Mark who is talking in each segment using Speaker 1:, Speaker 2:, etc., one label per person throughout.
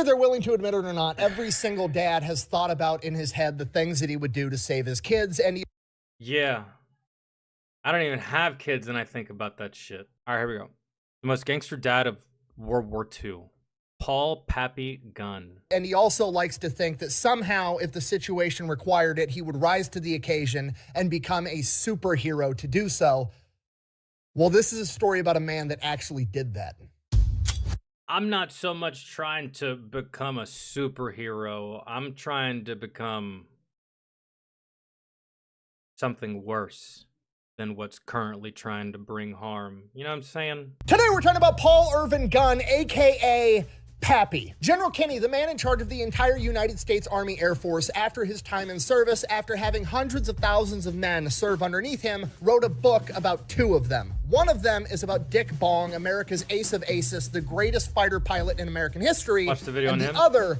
Speaker 1: Whether they're willing to admit it or not, every single dad has thought about in his head the things that he would do to save his kids, and
Speaker 2: Yeah. I don't even have kids and I think about that shit. All right, here we go. The most gangster dad of World War II. Pappy Gun.
Speaker 1: And he also likes to think that somehow, if the situation required it, he would rise to the occasion and become a superhero to do so. Well, this is a story about a man that actually did that.
Speaker 2: I'm not so much trying to become a superhero. I'm trying to become something worse than what's currently trying to bring harm. You know what I'm saying?
Speaker 1: Today we're talking about Paul Irvin Gunn, A.K.A. Pappy. General Kenny, the man in charge of the entire United States Army Air Force after his time in service, after having hundreds of thousands of men serve underneath him, wrote a book about two of them. One of them is about Dick Bong, America's ace of aces, the greatest fighter pilot in American history.
Speaker 2: Watch the video on him.
Speaker 1: The other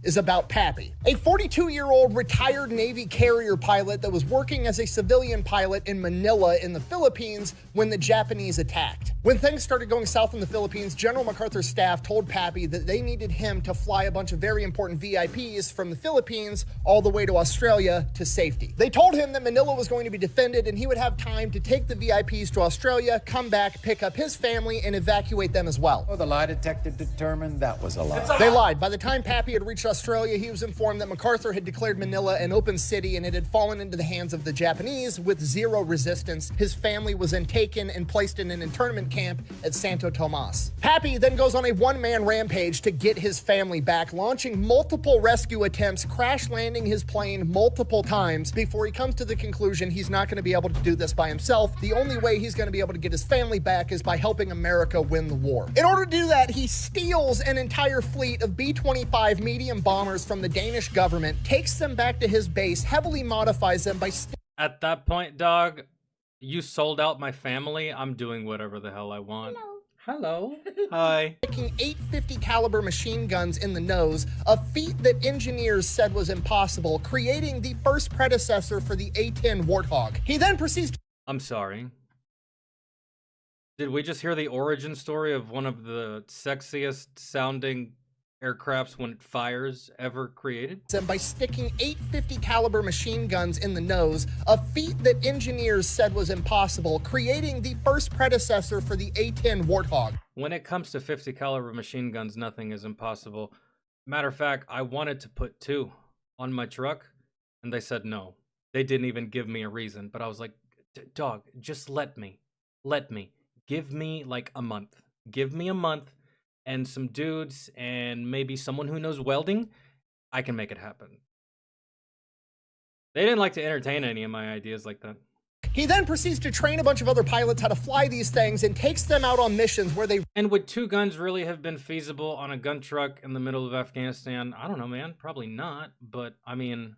Speaker 1: is about Pappy, a 42-year-old retired Navy carrier pilot that was working as a civilian pilot in Manila in the Philippines when the Japanese attacked. When things started going south in the Philippines, General MacArthur's staff told Pappy that they needed him to fly a bunch of very important VIPs from the Philippines all the way to Australia to safety. They told him that Manila was going to be defended and he would have time to take the VIPs to Australia, come back, pick up his family, and evacuate them as well.
Speaker 3: Oh, the lie detector determined that was a lie.
Speaker 1: They lied. By the time Pappy had reached Australia, he was informed that MacArthur had declared Manila an open city and it had fallen into the hands of the Japanese with zero resistance. His family was then taken and placed in an internment camp at Santo Tomas. Pappy then goes on a one-man rampage to get his family back, launching multiple rescue attempts, crash landing his plane multiple times before he comes to the conclusion he's not going to be able to do this by himself. The only way he's going to be able to get his family back is by helping America win the war. In order to do that, he steals an entire fleet of B-25 medium bombers from the Danish government, takes them back to his base, heavily modifies them by
Speaker 2: At that point, dog, you sold out my family. I'm doing whatever the hell I want. Hello. Hi.
Speaker 1: sticking 850 caliber machine guns in the nose, a feat that engineers said was impossible, creating the first predecessor for the A-10 Warthog. He then proceeds to
Speaker 2: I'm sorry. Did we just hear the origin story of one of the sexiest sounding aircrafts when it fires ever created?
Speaker 1: them by sticking 850 caliber machine guns in the nose, a feat that engineers said was impossible, creating the first predecessor for the A-10 Warthog.
Speaker 2: When it comes to 50 caliber machine guns, nothing is impossible. Matter of fact, I wanted to put 2 on my truck, and they said no. They didn't even give me a reason, but I was like, dog, just let me. Give me like a month. Give me a month and some dudes and maybe someone who knows welding. I can make it happen. They didn't like to entertain any of my ideas like that.
Speaker 1: He then proceeds to train a bunch of other pilots how to fly these things and takes them out on missions where they...
Speaker 2: And would 2 guns really have been feasible on a gun truck in the middle of Afghanistan? I don't know, man. Probably not. But, I mean,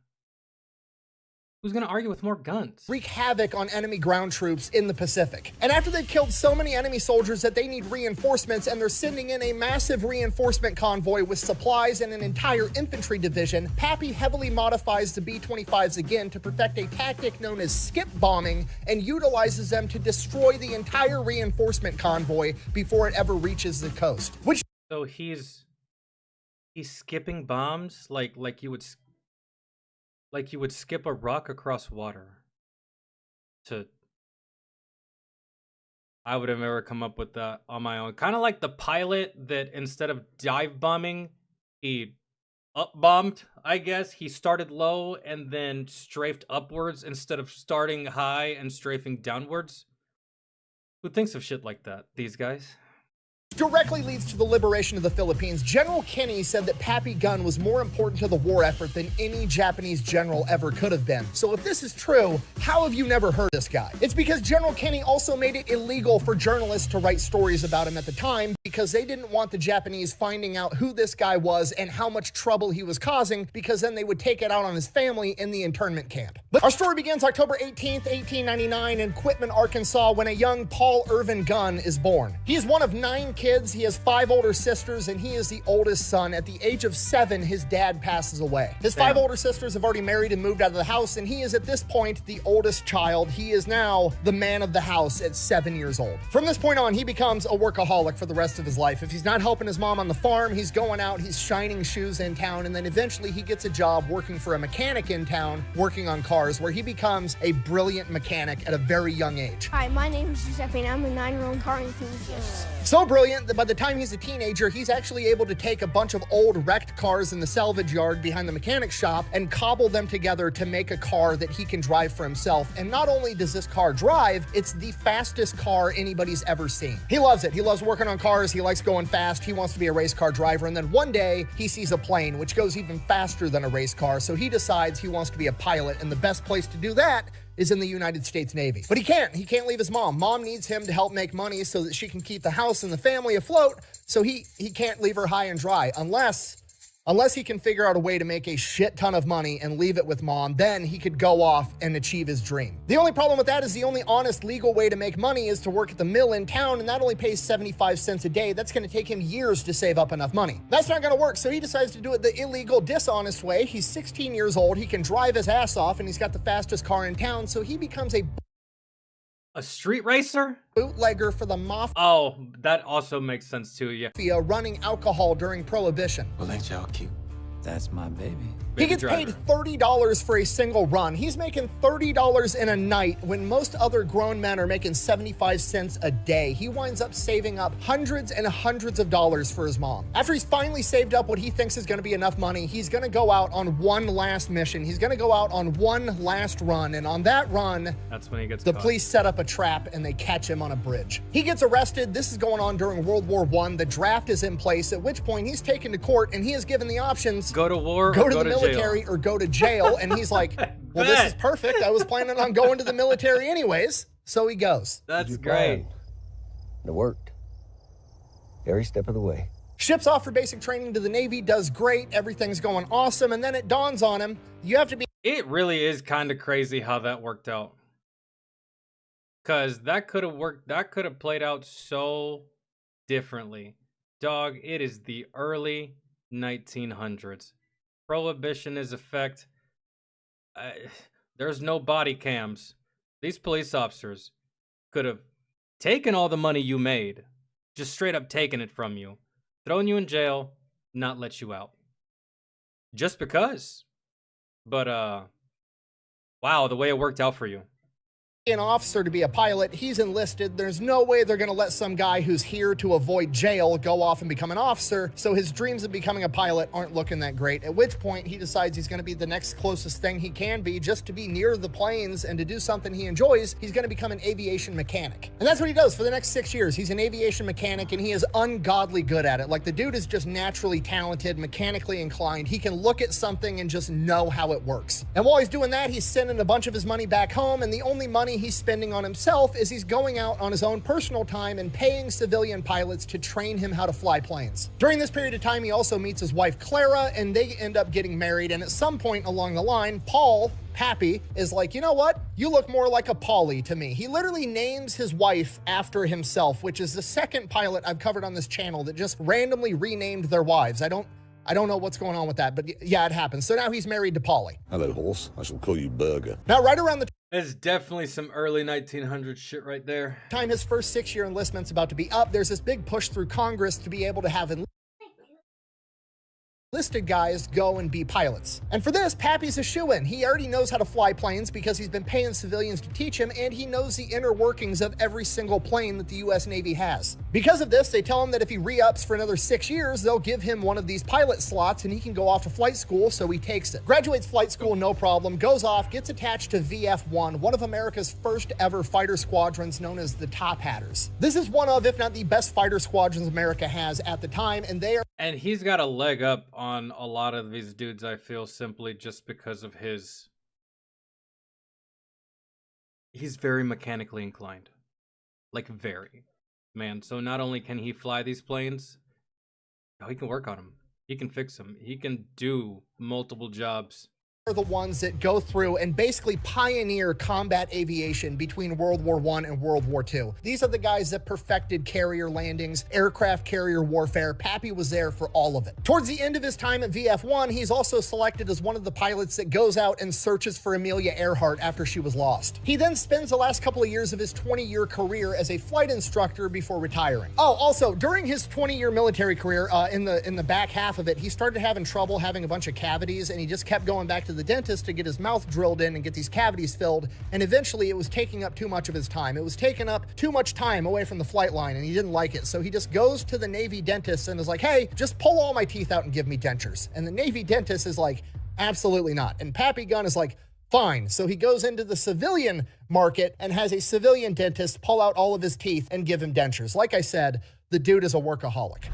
Speaker 2: who's going to argue with more guns?
Speaker 1: wreak havoc on enemy ground troops in the Pacific. And after they've killed so many enemy soldiers that they need reinforcements, and they're sending in a massive reinforcement convoy with supplies and an entire infantry division, Pappy heavily modifies the B-25s again to perfect a tactic known as skip bombing and utilizes them to destroy the entire reinforcement convoy before it ever reaches the coast. Which
Speaker 2: So he's skipping bombs like you would skip a rock across water. I would have never come up with that on my own. Kind of like the pilot that instead of dive bombing, he up bombed, I guess. He started low and then strafed upwards instead of starting high and strafing downwards. Who thinks of shit like that? These guys?
Speaker 1: directly leads to the liberation of the Philippines. General Kenny said that Papy Gun was more important to the war effort than any Japanese general ever could have been. So if this is true, how have you never heard this guy? It's because General Kenny also made it illegal for journalists to write stories about him at the time because they didn't want the Japanese finding out who this guy was and how much trouble he was causing, because then they would take it out on his family in the internment camp. But our story begins October 18th, 1899 in Quitman, Arkansas, when a young Paul Irvin Gunn is born. He is one of 9 kids. He has 5 older sisters, and he is the oldest son. At the age of 7, his dad passes away. His 5 older sisters have already married and moved out of the house, and he is at this point the oldest child. He is now the man of the house at 7 years old. From this point on, he becomes a workaholic for the rest of his life. If he's not helping his mom on the farm, he's going out, he's shining shoes in town, and then eventually he gets a job working for a mechanic in town, working on cars, where he becomes a brilliant mechanic at a very young age.
Speaker 4: Hi, my name is Giuseppe, and I'm a 9-year-old car enthusiast.
Speaker 1: So brilliant that by the time he's a teenager, he's actually able to take a bunch of old wrecked cars in the salvage yard behind the mechanic shop and cobble them together to make a car that he can drive for himself. And not only does this car drive, it's the fastest car anybody's ever seen. He loves it. He loves working on cars. He likes going fast. He wants to be a race car driver. And then one day he sees a plane which goes even faster than a race car. So he decides he wants to be a pilot, and the best place to do that is in the United States Navy. But he can't leave his mom. Mom needs him to help make money so that she can keep the house and the family afloat. So he can't leave her high and dry unless he can figure out a way to make a shit ton of money and leave it with mom. Then he could go off and achieve his dream. The only problem with that is the only honest legal way to make money is to work at the mill in town, and that only pays 75 cents a day. That's going to take him years to save up enough money. That's not going to work, so he decides to do it the illegal, dishonest way. He's 16 years old, he can drive his ass off, and he's got the fastest car in town, so he becomes a
Speaker 2: street racer?
Speaker 1: bootlegger for the mafia.
Speaker 2: Oh, that also makes sense too, yeah.
Speaker 1: Running alcohol during Prohibition.
Speaker 3: Well, ain't y'all cute? That's my baby.
Speaker 1: He gets paid $30 for a single run. He's making $30 in a night when most other grown men are making 75 cents a day. He winds up saving up hundreds and hundreds of dollars for his mom. After he's finally saved up what he thinks is going to be enough money, he's going to go out on one last mission. He's going to go out on one last run, and on that run,
Speaker 2: that's when he gets
Speaker 1: the
Speaker 2: caught.
Speaker 1: police set up a trap and they catch him on a bridge. He gets arrested. This is going on during World War I. The draft is in place, at which point he's taken to court and he is given the options:
Speaker 2: go to war,
Speaker 1: go
Speaker 2: or
Speaker 1: to the military,
Speaker 2: jail.
Speaker 1: or go to jail. And he's like, well, this is perfect. I was planning on going to the military anyways. So he goes.
Speaker 2: That's great.
Speaker 5: It worked. Every step of the way.
Speaker 1: Ships off for basic training to the Navy, does great. Everything's going awesome. And then it dawns on him, you have to be...
Speaker 2: It really is kind of crazy how that worked out. Because that could have worked. That could have played out so differently. Dog, it is the early 1900s. Prohibition is effect. There's no body cams. These police officers could have taken all the money you made, just straight up taken it from you, thrown you in jail, not let you out. Just because. But, wow, the way it worked out for you.
Speaker 1: An officer to be a pilot. He's enlisted. There's no way they're going to let some guy who's here to avoid jail go off and become an officer. So his dreams of becoming a pilot aren't looking that great. At which point he decides he's going to be the next closest thing he can be, just to be near the planes and to do something he enjoys. He's going to become an aviation mechanic. And that's what he does for the next 6 years. He's an aviation mechanic and he is ungodly good at it. Like, the dude is just naturally talented, mechanically inclined. He can look at something and just know how it works. And while he's doing that, he's sending a bunch of his money back home, and the only money he's spending on himself is he's going out on his own personal time and paying civilian pilots to train him how to fly planes. During this period of time, he also meets his wife Clara, and they end up getting married. And at some point along the line, Pappy is like, you know what? You look more like a Polly to me. He literally names his wife after himself, which is the second pilot I've covered on this channel that just randomly renamed their wives. I don't know what's going on with that, but yeah, it happens. So now he's married to Polly.
Speaker 6: Hello, horse. I shall call you Burger.
Speaker 1: Now, right around the
Speaker 2: There's definitely some early 1900s shit right there.
Speaker 1: time his first 6-year enlistment's about to be up, there's this big push through Congress to be able to have enlisted guys go and be pilots. And for this, Pappy's a shoo-in. He already knows how to fly planes because he's been paying civilians to teach him, and he knows the inner workings of every single plane that the US Navy has. Because of this, they tell him that if he re-ups for another 6 years, they'll give him one of these pilot slots and he can go off to flight school, so he takes it. Graduates flight school, no problem, goes off, gets attached to VF-1, one of America's first ever fighter squadrons known as the Top Hatters. This is one of, if not the best fighter squadrons America has at the time, and they are...
Speaker 2: And he's got a leg up on a lot of these dudes, I feel, simply just because of his... He's very mechanically inclined. Like, very. Man, so not only can he fly these planes, he can work on them. He can fix them. He can do multiple jobs
Speaker 1: are the ones that go through and basically pioneer combat aviation between World War I and World War II. These are the guys that perfected carrier landings, aircraft carrier warfare. Pappy was there for all of it. Towards the end of his time at VF-1, he's also selected as one of the pilots that goes out and searches for Amelia Earhart after she was lost. He then spends the last couple of years of his 20-year career as a flight instructor before retiring. Oh, also, during his 20-year military career, in the back half of it, he started having trouble having a bunch of cavities, and he just kept going back to the dentist to get his mouth drilled in and get these cavities filled, and eventually it was taking up too much of his time. It was taking up too much time away from the flight line, and he didn't like it. So he just goes to the Navy dentist and is like, hey, just pull all my teeth out and give me dentures. And the Navy dentist is like, absolutely not. And Papy Gun is like, fine. So he goes into the civilian market and has a civilian dentist pull out all of his teeth and give him dentures. Like I said, the dude is a workaholic.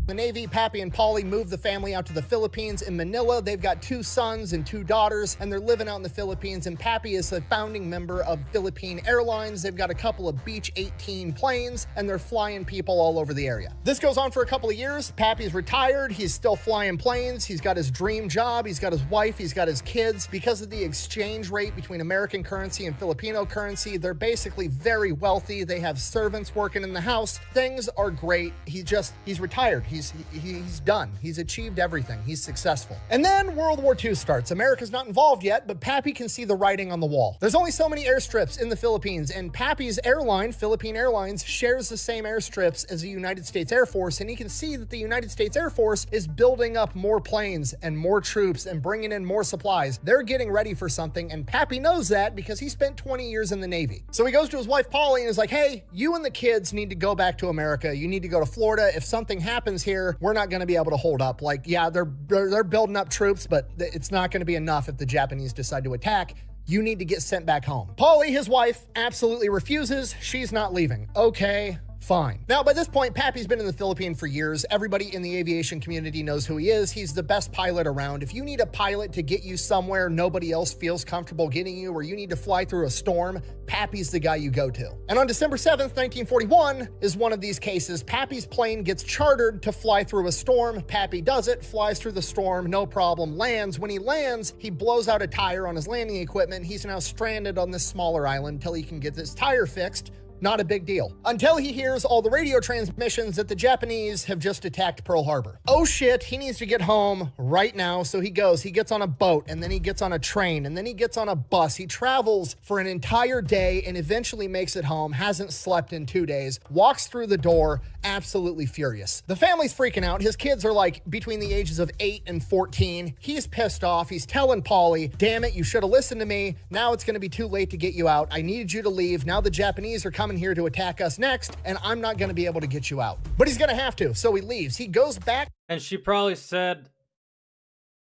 Speaker 1: The Navy, Pappy and Polly moved the family out to the Philippines in Manila. They've got 2 sons and 2 daughters, and they're living out in the Philippines, and Pappy is a founding member of Philippine Airlines. They've got a couple of Beech 18 planes, and they're flying people all over the area. This goes on for a couple of years. Pappy's retired. He's still flying planes. He's got his dream job. He's got his wife. He's got his kids. Because of the exchange rate between American currency and Filipino currency, they're basically very wealthy. They have servants working in the house. Things are great. He's retired. He's done. He's achieved everything. He's successful. And then World War II starts. America's not involved yet, but Pappy can see the writing on the wall. There's only so many airstrips in the Philippines, and Pappy's airline, Philippine Airlines, shares the same airstrips as the United States Air Force, and he can see that the United States Air Force is building up more planes and more troops and bringing in more supplies. They're getting ready for something, and Pappy knows that because he spent 20 years in the Navy. So he goes to his wife, Polly, and is like, hey, you and the kids need to go back to America. You need to go to Florida. If something happens here, we're not going to be able to hold up. Like, yeah, they're building up troops, but it's not going to be enough if the Japanese decide to attack. You need to get sent back home. Polly, his wife, absolutely refuses. She's not leaving. Okay, fine. Now, by this point, Pappy's been in the Philippines for years. Everybody in the aviation community knows who he is. He's the best pilot around. If you need a pilot to get you somewhere nobody else feels comfortable getting you, or you need to fly through a storm, Pappy's the guy you go to. And on December 7th, 1941 is one of these cases. Pappy's plane gets chartered to fly through a storm. Pappy does it, flies through the storm, no problem, lands. When he lands, he blows out a tire on his landing equipment. He's now stranded on this smaller island until he can get this tire fixed. Not a big deal. Until he hears all the radio transmissions that the Japanese have just attacked Pearl Harbor. Oh shit, he needs to get home right now. So he gets on a boat, and then he gets on a train, and then he gets on a bus. He travels for an entire day and eventually makes it home, hasn't slept in 2 days, walks through the door, absolutely furious. The family's freaking out. His kids are like between the ages of 8 and 14. He's pissed off. He's telling Polly, damn it, you should have listened to me. Now it's going to be too late to get you out. I needed you to leave. Now the Japanese are coming here to attack us next, and I'm not going to be able to get you out. But he's going to have to, so he leaves. He goes back.
Speaker 2: And she probably said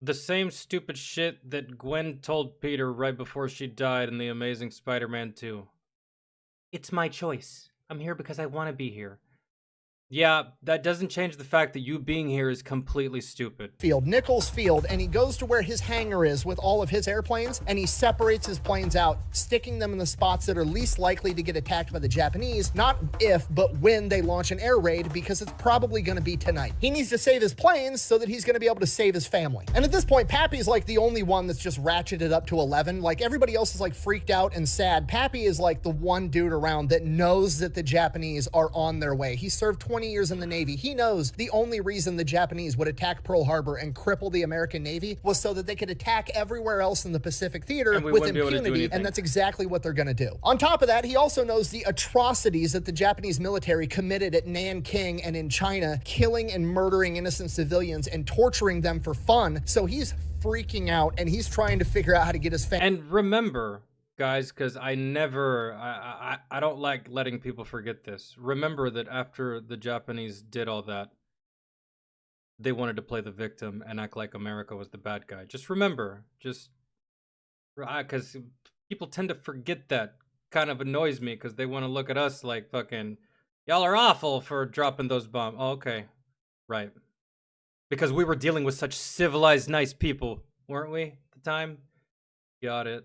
Speaker 2: the same stupid shit that Gwen told Peter right before she died in The Amazing Spider-Man 2. It's my choice. I'm here because I want to be here. Yeah, that doesn't change the fact that you being here is completely stupid.
Speaker 1: Nichols Field, and he goes to where his hangar is with all of his airplanes, and he separates his planes out, sticking them in the spots that are least likely to get attacked by the Japanese, not if, but when they launch an air raid, because it's probably going to be tonight. He needs to save his planes so that he's going to be able to save his family. And at this point, Pappy's like the only one that's just ratcheted up to 11. Like, everybody else is like freaked out and sad. Pappy is like the one dude around that knows that the Japanese are on their way. He served 20 years in the Navy. He knows the only reason the Japanese would attack Pearl Harbor and cripple the American Navy was so that they could attack everywhere else in the Pacific theater with impunity, and that's exactly what they're going to do. On top of that, he also knows the atrocities that the Japanese military committed at Nanking and in China, killing and murdering innocent civilians and torturing them for fun. So he's freaking out, and he's trying to figure out how to get his family.
Speaker 2: And remember, guys, because I don't like letting people forget this. Remember that after the Japanese did all that, they wanted to play the victim and act like America was the bad guy. Just remember, because people tend to forget that. Kind of annoys me because they want to look at us like fucking, y'all are awful for dropping those bombs. Oh, okay, right. Because we were dealing with such civilized, nice people, weren't we, at the time? Got it.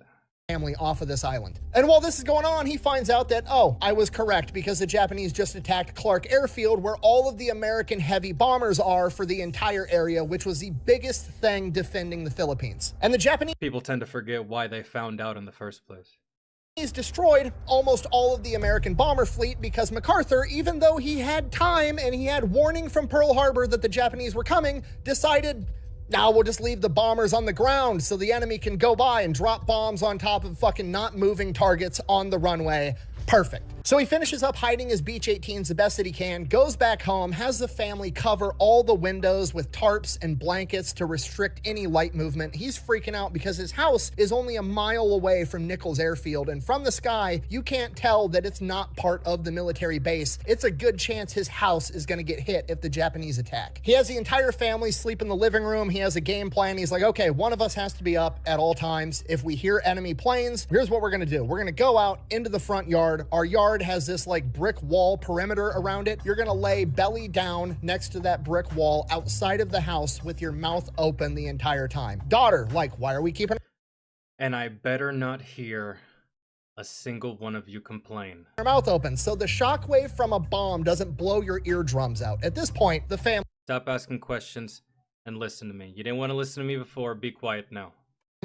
Speaker 1: family off of this island. And while this is going on, he finds out that, oh, I was correct, because the Japanese just attacked Clark Airfield, where all of the American heavy bombers are for the entire area, which was the biggest thing defending the Philippines. And the Japanese
Speaker 2: People tend to forget why they found out in the first place.
Speaker 1: destroyed almost all of the American bomber fleet because MacArthur, even though he had time and he had warning from Pearl Harbor that the Japanese were coming, decided, now we'll just leave the bombers on the ground so the enemy can go by and drop bombs on top of fucking not moving targets on the runway. Perfect. So he finishes up hiding his Beach 18s the best that he can, goes back home, has the family cover all the windows with tarps and blankets to restrict any light movement. He's freaking out because his house is only a mile away from Nichols Airfield, and from the sky, you can't tell that it's not part of the military base. It's a good chance his house is gonna get hit if the Japanese attack. He has the entire family sleep in the living room. He has a game plan. He's like, okay, one of us has to be up at all times. If we hear enemy planes, here's what we're gonna do. We're gonna go out into the front yard. Our yard has this like brick wall perimeter around it. You're gonna lay belly down next to that brick wall outside of the house with your mouth open the entire time. Daughter, like, why are we keeping
Speaker 2: And I better not hear a single one of you complain.
Speaker 1: our mouth open so the shockwave from a bomb doesn't blow your eardrums out? At this point, the family
Speaker 2: Stop asking questions and listen to me. You didn't want to listen to me before, be quiet now.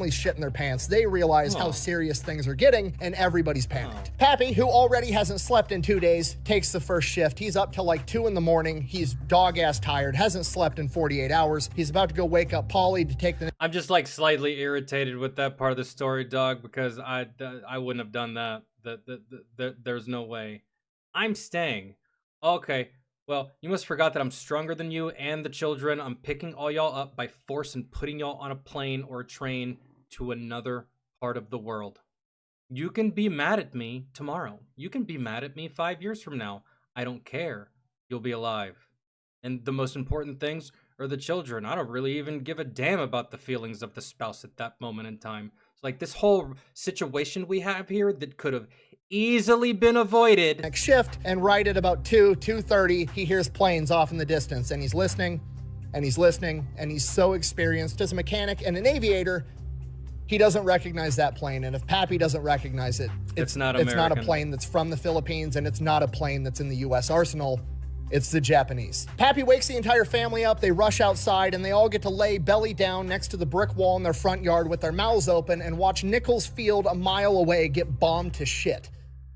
Speaker 1: shit in their pants. They realize how
Speaker 2: Oh.
Speaker 1: serious things are getting, and everybody's panicked.
Speaker 2: Oh.
Speaker 1: Pappy, who already hasn't slept in 2 days, takes the first shift. He's up till like 2 in the morning. He's dog-ass tired, hasn't slept in 48 hours. He's about to go wake up Polly to take the
Speaker 2: I'm just like slightly irritated with that part of the story, dog, because I wouldn't have done that. There's no way. I'm staying. Okay. Well, you must forgot that I'm stronger than you and the children. I'm picking all y'all up by force and putting y'all on a plane or a train to another part of the world. You can be mad at me tomorrow. You can be mad at me 5 years from now. I don't care. You'll be alive. And the most important things are the children. I don't really even give a damn about the feelings of the spouse at that moment in time. It's like this whole situation we have here that could have easily been avoided.
Speaker 1: next shift, and right at about 2:30, he hears planes off in the distance, and he's listening, and he's listening, and he's so experienced as a mechanic and an aviator, he doesn't recognize that plane. And if Pappy doesn't recognize it,
Speaker 2: It's not
Speaker 1: It's not a
Speaker 2: American.
Speaker 1: plane that's from the Philippines, and it's not a plane that's in the U.S. arsenal. It's the Japanese. Pappy wakes the entire family up. They rush outside, and they all get to lay belly down next to the brick wall in their front yard with their mouths open and watch Nichols Field a mile away get bombed to shit.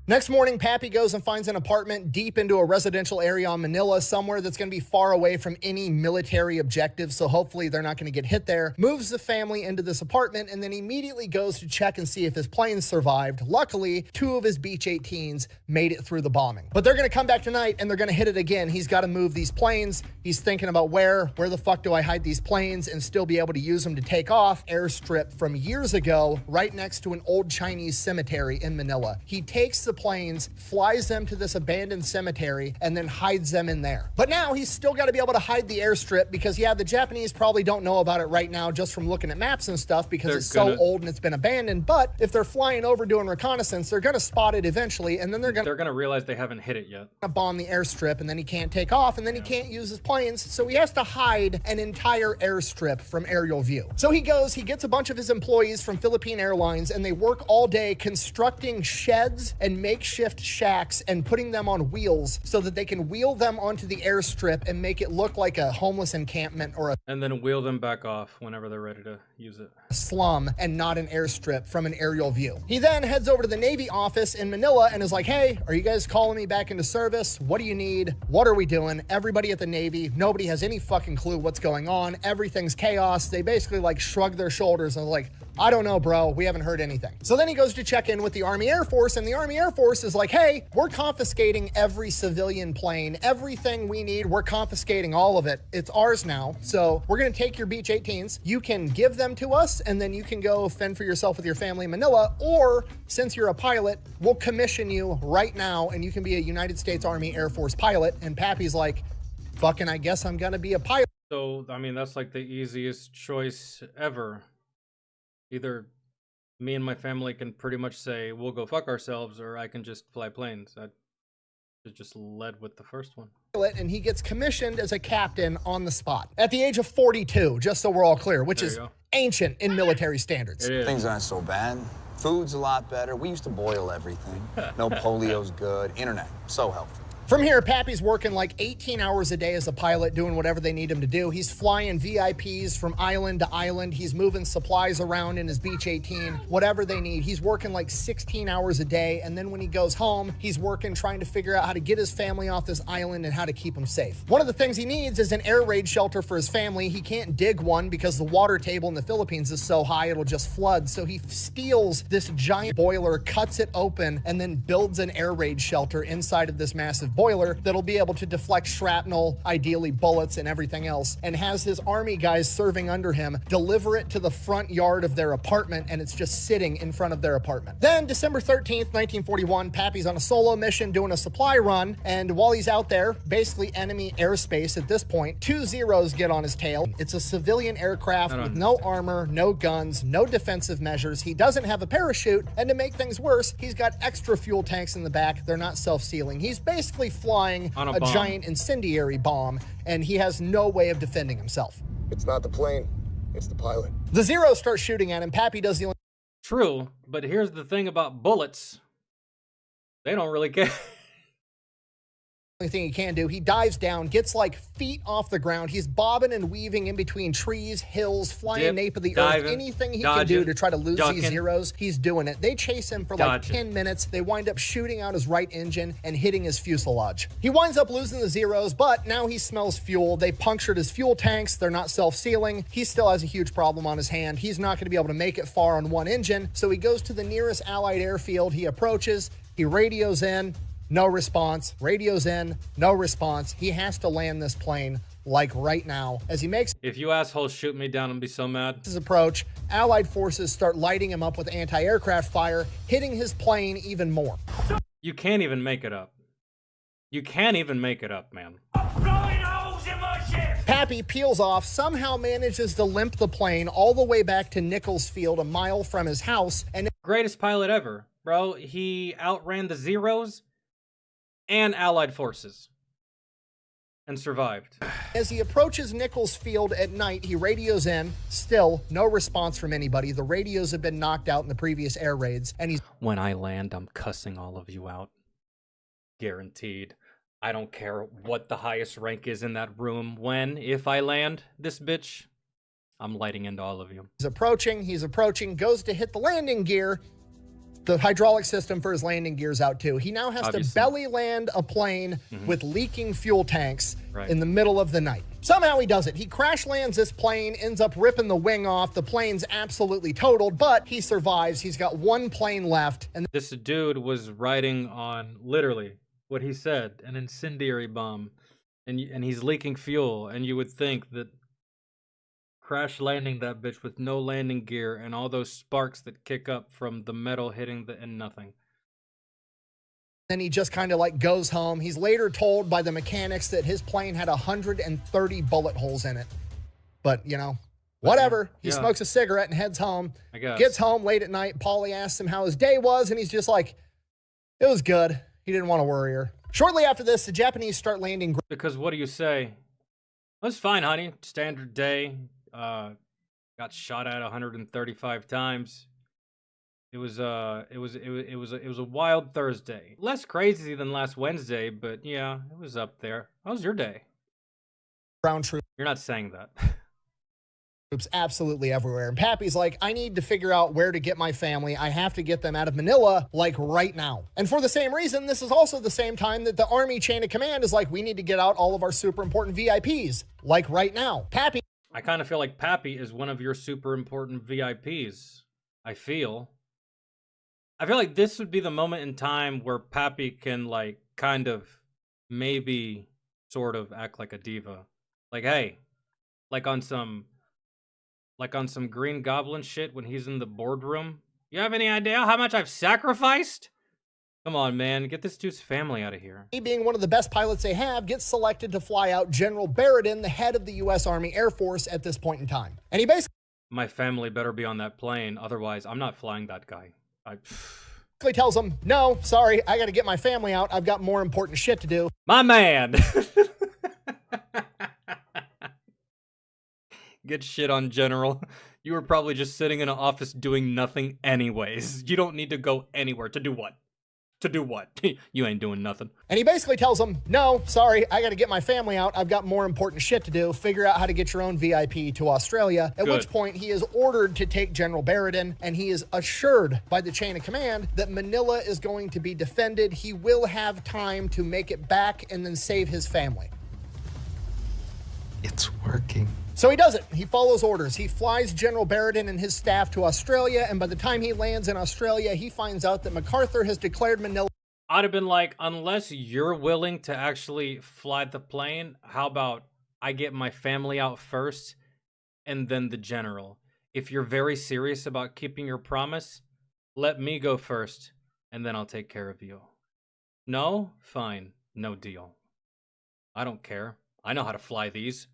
Speaker 1: Next morning, Pappy goes and finds an apartment deep into a residential area on Manila, somewhere that's going to be far away from any military objectives, so hopefully they're not going to get hit there. Moves the family into this apartment, and then immediately goes to check and see if his planes survived. Luckily, 2 of his Beach 18s made it through the bombing. But they're going to come back tonight, and they're going to hit it again. He's got to move these planes. He's thinking about where the fuck do I hide these planes and still be able to use them to take off? Airstrip from years ago, right next to an old Chinese cemetery in Manila. He takes the planes, flies them to this abandoned cemetery, and then hides them in there. But now he's still got to be able to hide the airstrip because, yeah, the Japanese probably don't know about it right now just from looking at maps and stuff because
Speaker 2: They're
Speaker 1: it's
Speaker 2: gonna-
Speaker 1: so old and it's been abandoned. But if they're flying over doing reconnaissance, they're going to spot it eventually, and then they're going
Speaker 2: They're gonna realize they haven't hit it yet.
Speaker 1: to bomb the airstrip, and then he can't take off, and then he can't use his planes, so he has to hide an entire airstrip from aerial view. So he gets a bunch of his employees from Philippine Airlines, and they work all day constructing sheds and makeshift shacks and putting them on wheels so that they can wheel them onto the airstrip and make it look like a homeless encampment or a
Speaker 2: And then wheel them back off whenever they're ready to use it.
Speaker 1: slum and not an airstrip from an aerial view. He then heads over to the Navy office in Manila and is like, hey, are you guys calling me back into service? What do you need? What are we doing? Everybody at the Navy, nobody has any fucking clue what's going on. Everything's chaos. They basically like shrug their shoulders and like, I don't know, bro. We haven't heard anything. So then he goes to check in with the Army Air Force, and the Army Air Force is like, hey, we're confiscating every civilian plane. Everything we need, we're confiscating all of it. It's ours now. So we're going to take your Beach 18s. You can give them to us, and then you can go fend for yourself with your family in Manila. Or since you're a pilot, we'll commission you right now, and you can be a United States Army Air Force pilot. And Pappy's like, fucking, I guess I'm going to be a pilot.
Speaker 2: So, I mean, that's like the easiest choice ever. Either me and my family can pretty much say, we'll go fuck ourselves, or I can just fly planes. I should've just led with the first one.
Speaker 1: And he gets commissioned as a captain on the spot at the age of 42, just so we're all clear, which
Speaker 2: There
Speaker 1: is
Speaker 2: you go.
Speaker 1: ancient in military standards.
Speaker 2: It is.
Speaker 3: Things aren't so bad.
Speaker 7: Food's a lot better. We used to boil everything. No polio's good. Internet, so helpful.
Speaker 1: From here, Pappy's working like 18 hours a day as a pilot, doing whatever they need him to do. He's flying VIPs from island to island. He's moving supplies around in his Beech 18, whatever they need. He's working like 16 hours a day. And then when he goes home, he's working trying to figure out how to get his family off this island and how to keep them safe. One of the things he needs is an air raid shelter for his family. He can't dig one because the water table in the Philippines is so high it'll just flood. So he steals this giant boiler, cuts it open, and then builds an air raid shelter inside of this massive boiler that'll be able to deflect shrapnel, ideally bullets and everything else, and has his army guys serving under him deliver it to the front yard of their apartment, and it's just sitting in front of their apartment. Then December 13th, 1941, Pappy's on a solo mission doing a supply run, and while he's out there, basically enemy airspace at this point, 2 Zeros get on his tail. It's a civilian aircraft with no armor, no guns, no defensive measures. He doesn't have a parachute, and to make things worse, he's got extra fuel tanks in the back. They're not self-sealing. He's basically flying
Speaker 2: on
Speaker 1: a giant incendiary bomb, and he has no way of defending himself.
Speaker 6: It's not the plane, it's the pilot.
Speaker 1: The Zeros start shooting at him. Pappy does the only
Speaker 2: True, but here's the thing about bullets. They don't really care.
Speaker 1: thing he can do. He dives down, gets like feet off the ground. He's bobbing and weaving in between trees, hills, flying nape of the earth. Anything he can do to try to lose these Zeros, he's doing it. They chase him for like 10 minutes. They wind up shooting out his right engine and hitting his fuselage. He winds up losing the Zeros, but now he smells fuel. They punctured his fuel tanks. They're not self-sealing. He still has a huge problem on his hand. He's not going to be able to make it far on one engine, so he goes to the nearest Allied airfield. He approaches. He radios in. No response. Radios in. No response. He has to land this plane like right now. As he makes
Speaker 2: If you assholes shoot me down, I'll be so mad.
Speaker 1: his approach, Allied forces start lighting him up with anti-aircraft fire, hitting his plane even more.
Speaker 2: You can't even make it up. You can't even make it up, man.
Speaker 1: Pappy peels off, somehow manages to limp the plane all the way back to Nichols Field, a mile from his house, and
Speaker 2: Greatest pilot ever, bro. He outran the Zeros and Allied forces and survived.
Speaker 1: as he approaches Nichols Field at night, he radios in. Still, no response from anybody. The radios have been knocked out in the previous air raids, and he's
Speaker 2: When I land, I'm cussing all of you out. Guaranteed. I don't care what the highest rank is in that room. If I land this bitch, I'm lighting into all of you.
Speaker 1: he's approaching, goes to hit the landing gear. The hydraulic system for his landing gear's out too. He now has to belly land a plane with leaking fuel tanks in the middle of the night. Somehow he does it. He crash lands this plane, ends up ripping the wing off. The plane's absolutely totaled, but he survives. He's got one plane left. And
Speaker 2: This dude was riding on, literally, what he said, an incendiary bomb. And he's leaking fuel, and you would think that crash landing that bitch with no landing gear and all those sparks that kick up from the metal hitting and nothing.
Speaker 1: then he just kind of like goes home. He's later told by the mechanics that his plane had 130 bullet holes in it. But, you know, whatever. He smokes a cigarette and heads home.
Speaker 2: I guess.
Speaker 1: Gets home late at night. Paulie asks him how his day was, and he's just like, it was good. He didn't want to worry her. Shortly after this, the Japanese start landing.
Speaker 2: Because what do you say? It was fine, honey. Standard day. Got shot at 135 times. It was a wild Thursday. Less crazy than last Wednesday, but yeah, it was up there. How was your day?
Speaker 1: Ground troops
Speaker 2: You're not saying that.
Speaker 1: absolutely everywhere. And Pappy's like, I need to figure out where to get my family. I have to get them out of Manila, like right now. And for the same reason, this is also the same time that the Army chain of command is like, we need to get out all of our super important VIPs, like right now. Pappy.
Speaker 2: I kind of feel like Pappy is one of your super important VIPs. I feel like this would be the moment in time where Pappy can, like, kind of, maybe, sort of act like a diva. Like, hey, like on some Green Goblin shit when he's in the boardroom. You have any idea how much I've sacrificed? Come on, man, get this dude's family out of here.
Speaker 1: He, being one of the best pilots they have, gets selected to fly out General Barrett, the head of the U.S. Army Air Force at this point in time. And he basically
Speaker 2: My family better be on that plane, otherwise I'm not flying that guy.
Speaker 1: tells him, no, sorry, I got to get my family out. I've got more important shit to do.
Speaker 2: My man! Get shit on, General. You were probably just sitting in an office doing nothing anyways. You don't need to go anywhere. To do what? To do what? You ain't doing nothing.
Speaker 1: And he basically tells him, no, sorry, I got to get my family out. I've got more important shit to do. Figure out how to get your own VIP to Australia. At which point he is ordered to take General Barrett, and he is assured by the chain of command that Manila is going to be defended. He will have time to make it back and then save his family.
Speaker 3: It's working.
Speaker 1: So he does it. He follows orders. He flies General Barrett and his staff to Australia, and by the time he lands in Australia, he finds out that MacArthur has declared Manila.
Speaker 2: I'd have been like, unless you're willing to actually fly the plane, how about I get my family out first and then the general? If you're very serious about keeping your promise, let me go first and then I'll take care of you. No? Fine. No deal. I don't care. I know how to fly these.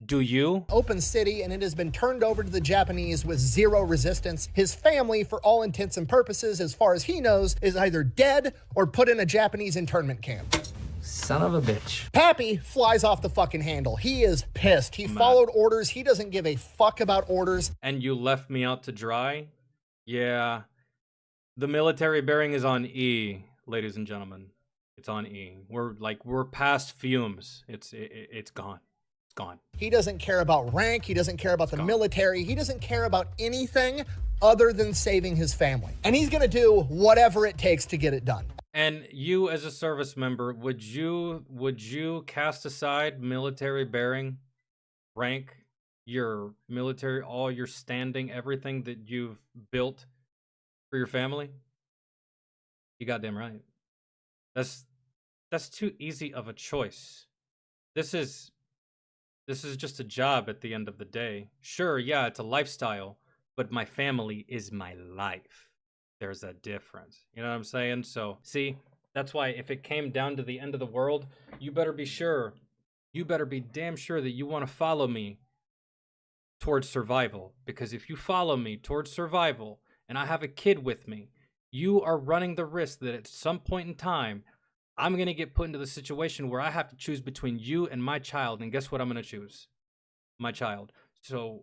Speaker 2: Do you?
Speaker 1: Open city, and it has been turned over to the Japanese with zero resistance. His family, for all intents and purposes, as far as he knows, is either dead or put in a Japanese internment camp.
Speaker 3: Son of a bitch.
Speaker 1: Pappy flies off the fucking handle. He is pissed. He followed orders. He doesn't give a fuck about orders.
Speaker 2: And you left me out to dry? Yeah. The military bearing is on E, ladies and gentlemen. It's on E. We're past fumes. It's gone. It's gone.
Speaker 1: He doesn't care about rank. He doesn't care about the military. He doesn't care about anything other than saving his family. And he's going to do whatever it takes to get it done.
Speaker 2: And you, as a service member, would you cast aside military bearing, rank, your military, all your standing, everything that you've built for your family? You goddamn right. That's too easy of a choice. This is just a job at the end of the day. Sure, yeah, it's a lifestyle, but my family is my life. There's a difference. You know what I'm saying? So, see, that's why if it came down to the end of the world, you better be sure. You better be damn sure that you want to follow me towards survival. Because if you follow me towards survival and I have a kid with me, you are running the risk that at some point in time, I'm going to get put into the situation where I have to choose between you and my child. And guess what I'm going to choose? My child. So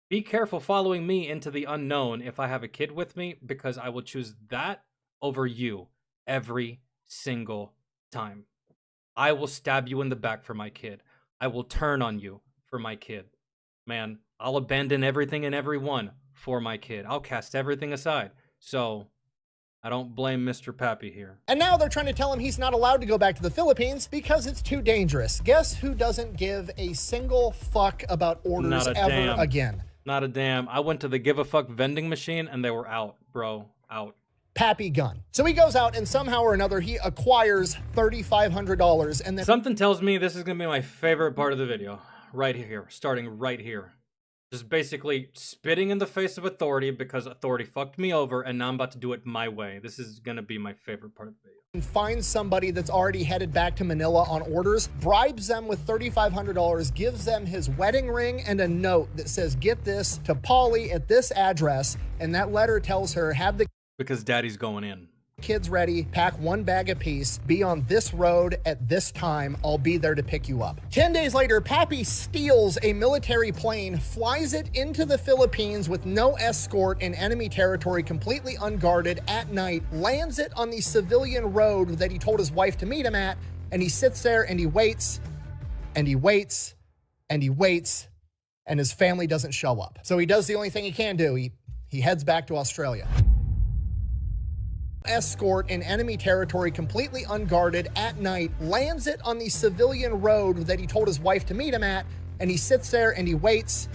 Speaker 2: be careful following me into the unknown if I have a kid with me, because I will choose that over you every single time. I will stab you in the back for my kid. I will turn on you for my kid. Man, I'll abandon everything and everyone for my kid. I'll cast everything aside. So I don't blame Mr. Pappy here.
Speaker 1: And now they're trying to tell him he's not allowed to go back to the Philippines because it's too dangerous. Guess who doesn't give a single fuck about orders ever again?
Speaker 2: Not a damn. I went to the give a fuck vending machine and they were out, bro. Out.
Speaker 1: Papy Gun. So he goes out and somehow or another he acquires $3,500 and then
Speaker 2: something tells me this is gonna be my favorite part of the video. Right here. Starting right here. Just basically spitting in the face of authority because authority fucked me over and now I'm about to do it my way. This is going to be my favorite part of the video.
Speaker 1: Finds somebody that's already headed back to Manila on orders, bribes them with $3,500, gives them his wedding ring and a note that says, get this to Polly at this address. And that letter tells her, have the
Speaker 2: because daddy's going in.
Speaker 1: Kids ready, pack one bag apiece, be on this road at this time, I'll be there to pick you up. 10 days later, Pappy steals a military plane, flies it into the Philippines with no escort in enemy territory, completely unguarded at night, lands it on the civilian road that he told his wife to meet him at, and he sits there and he waits, and he waits, and he waits, and his family doesn't show up. So he does the only thing he can do. He heads back to Australia. Escort in enemy territory, completely unguarded at night, lands it on the civilian road that he told his wife to meet him at, and he sits there and he waits,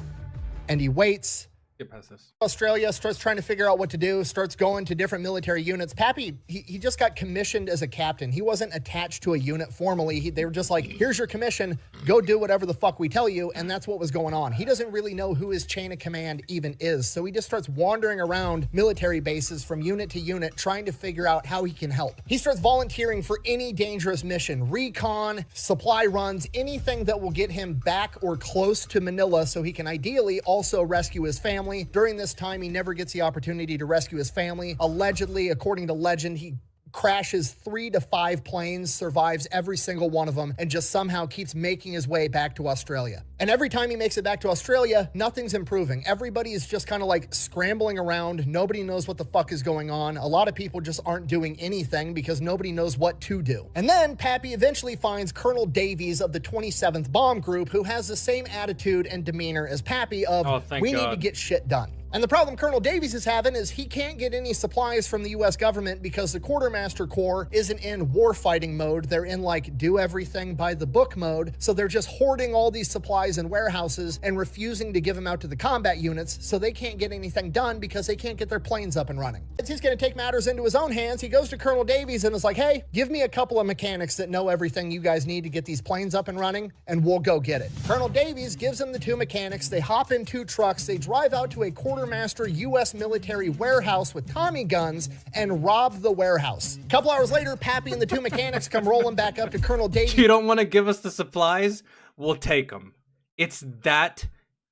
Speaker 1: and he waits.
Speaker 2: Get past this.
Speaker 1: Australia starts trying to figure out what to do, starts going to different military units. Pappy, he just got commissioned as a captain. He wasn't attached to a unit formally. They were just like, here's your commission, go do whatever the fuck we tell you, and that's what was going on. He doesn't really know who his chain of command even is, so he just starts wandering around military bases from unit to unit, trying to figure out how he can help. He starts volunteering for any dangerous mission, recon, supply runs, anything that will get him back or close to Manila so he can ideally also rescue his family. During this time, he never gets the opportunity to rescue his family. Allegedly, according to legend, he crashes 3 to 5 planes, survives every single one of them, and just somehow keeps making his way back to Australia. And every time he makes it back to Australia, nothing's improving. Everybody is just kind of like scrambling around. Nobody knows what the fuck is going on. A lot of people just aren't doing anything because nobody knows what to do. And then Pappy eventually finds Colonel Davies of the 27th Bomb Group, who has the same attitude and demeanor as Pappy of, we need to get shit done. And the problem Colonel Davies is having is he can't get any supplies from the US government because the Quartermaster Corps isn't in warfighting mode. They're in like do everything by the book mode. So they're just hoarding all these supplies in warehouses and refusing to give them out to the combat units, so they can't get anything done because they can't get their planes up and running. As he's going to take matters into his own hands, he goes to Colonel Davies and is like, hey, give me a couple of mechanics that know everything you guys need to get these planes up and running, and we'll go get it. Colonel Davies gives him the 2 mechanics. They hop in 2 trucks. They drive out to a Quartermaster U.S. military warehouse with Tommy guns and rob the warehouse. A couple hours later, Pappy and the 2 mechanics come rolling back up to Colonel Davies.
Speaker 2: You don't want to give us the supplies? We'll take them. It's that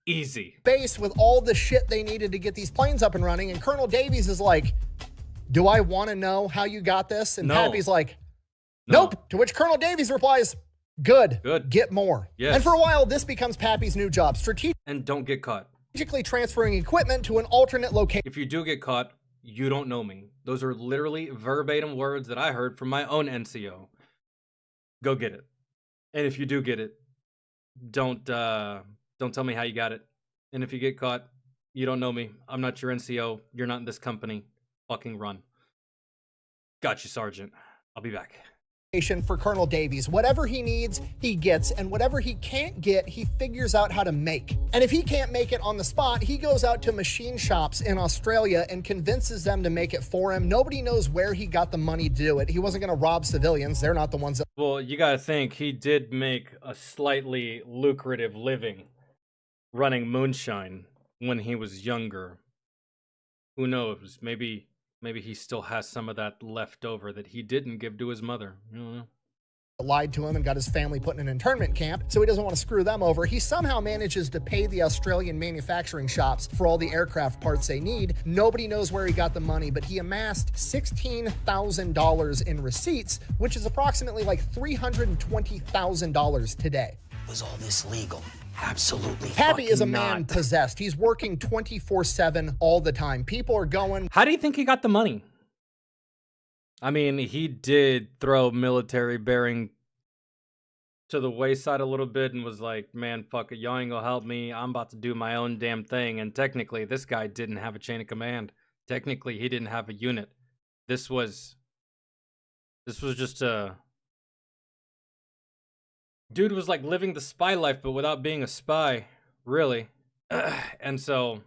Speaker 2: easy.
Speaker 1: Base with all the shit they needed to get these planes up and running, and Colonel Davies is like, do I want to know how you got this? And
Speaker 2: No.
Speaker 1: Pappy's like, nope.
Speaker 2: No.
Speaker 1: To which Colonel Davies replies, good. Get more.
Speaker 2: Yes.
Speaker 1: And for a while, this becomes Pappy's new job,
Speaker 2: And don't get caught.
Speaker 1: strategically transferring equipment to an alternate location.
Speaker 2: If you do get caught, you don't know me. Those are literally verbatim words that I heard from my own NCO. Go get it. And if you do get it, don't tell me how you got it. And if you get caught, you don't know me. I'm not your NCO. You're not in this company. Fucking run. Got you, Sergeant. I'll be back.
Speaker 1: For Colonel Davies. Whatever he needs, he gets, and whatever he can't get, he figures out how to make. And if he can't make it on the spot, he goes out to machine shops in Australia and convinces them to make it for him. Nobody knows where he got the money to do it. He wasn't going to rob civilians. They're not the ones that...
Speaker 2: Well, you gotta think, he did make a slightly lucrative living running Moonshine when he was younger. Who knows? Maybe he still has some of that left over that he didn't give to his mother. You don't know.
Speaker 1: Lied to him and got his family put in an internment camp, so he doesn't want to screw them over. He somehow manages to pay the Australian manufacturing shops for all the aircraft parts they need. Nobody knows where he got the money, but he amassed $16,000 in receipts, which is approximately like $320,000 today.
Speaker 8: Was all this legal? Absolutely.
Speaker 1: Pappy is a man
Speaker 2: not.
Speaker 1: possessed. He's working 24/7 all the time. People are going...
Speaker 2: How do you think he got the money? I mean, he did throw military bearing to the wayside a little bit and was like, man, fuck it, y'all ain't gonna help me. I'm about to do my own damn thing. And technically, this guy didn't have a chain of command. Technically, he didn't have a unit. This was just a... Dude was like living the spy life, but without being a spy, really. And so,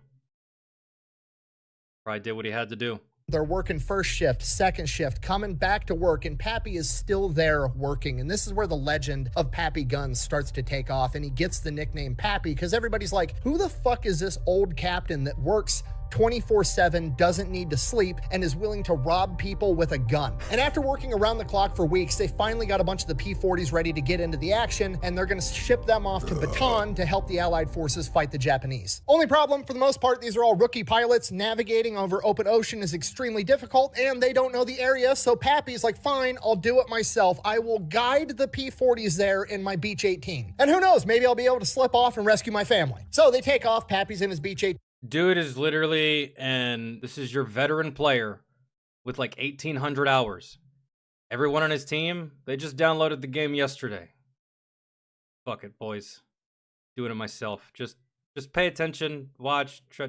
Speaker 2: probably did what he had to do.
Speaker 1: They're working first shift, second shift, coming back to work, and Pappy is still there working. And this is where the legend of Papy Gun starts to take off, and he gets the nickname Pappy because everybody's like, who the fuck is this old captain that works 24/7, doesn't need to sleep, and is willing to rob people with a gun? And after working around the clock for weeks, they finally got a bunch of the P-40s ready to get into the action, and they're going to ship them off to Bataan to help the Allied forces fight the Japanese. Only problem, for the most part, these are all rookie pilots. Navigating over open ocean is extremely difficult, and they don't know the area, so Pappy's like, fine, I'll do it myself. I will guide the P-40s there in my Beech 18. And who knows, maybe I'll be able to slip off and rescue my family. So they take off, Pappy's in his Beech 18.
Speaker 2: Dude is literally, and this is your veteran player with like 1,800 hours. Everyone on his team, they just downloaded the game yesterday. Fuck it, boys. Doing it myself. Just pay attention, watch, try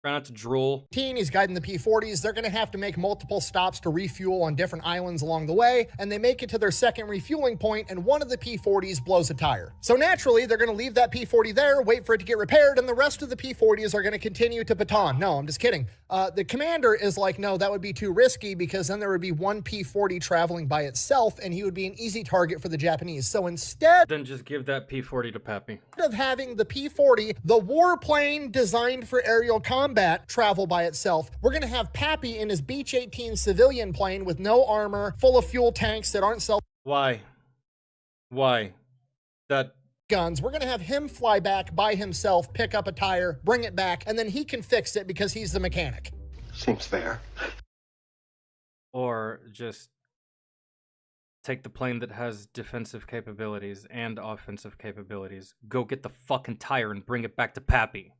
Speaker 2: not to drool.
Speaker 1: He's guiding the P-40s. They're going to have to make multiple stops to refuel on different islands along the way, and they make it to their second refueling point, and one of the P-40s blows a tire. So naturally, they're going to leave that P-40 there, wait for it to get repaired, and the rest of the P-40s are going to continue to Bataan. No, I'm just kidding. The commander is like, no, that would be too risky because then there would be one P-40 traveling by itself, and he would be an easy target for the Japanese. So instead...
Speaker 2: Then just give that P-40 to Pappy.
Speaker 1: Of having the P-40, the warplane designed for aerial combat, travel by itself, we're going to have Pappy in his Beech 18 civilian plane with no armor, full of fuel tanks that aren't
Speaker 2: Why? That...
Speaker 1: guns. We're going to have him fly back by himself, pick up a tire, bring it back, and then he can fix it because he's the mechanic.
Speaker 6: Seems fair.
Speaker 2: Or just take the plane that has defensive capabilities and offensive capabilities, go get the fucking tire and bring it back to Pappy.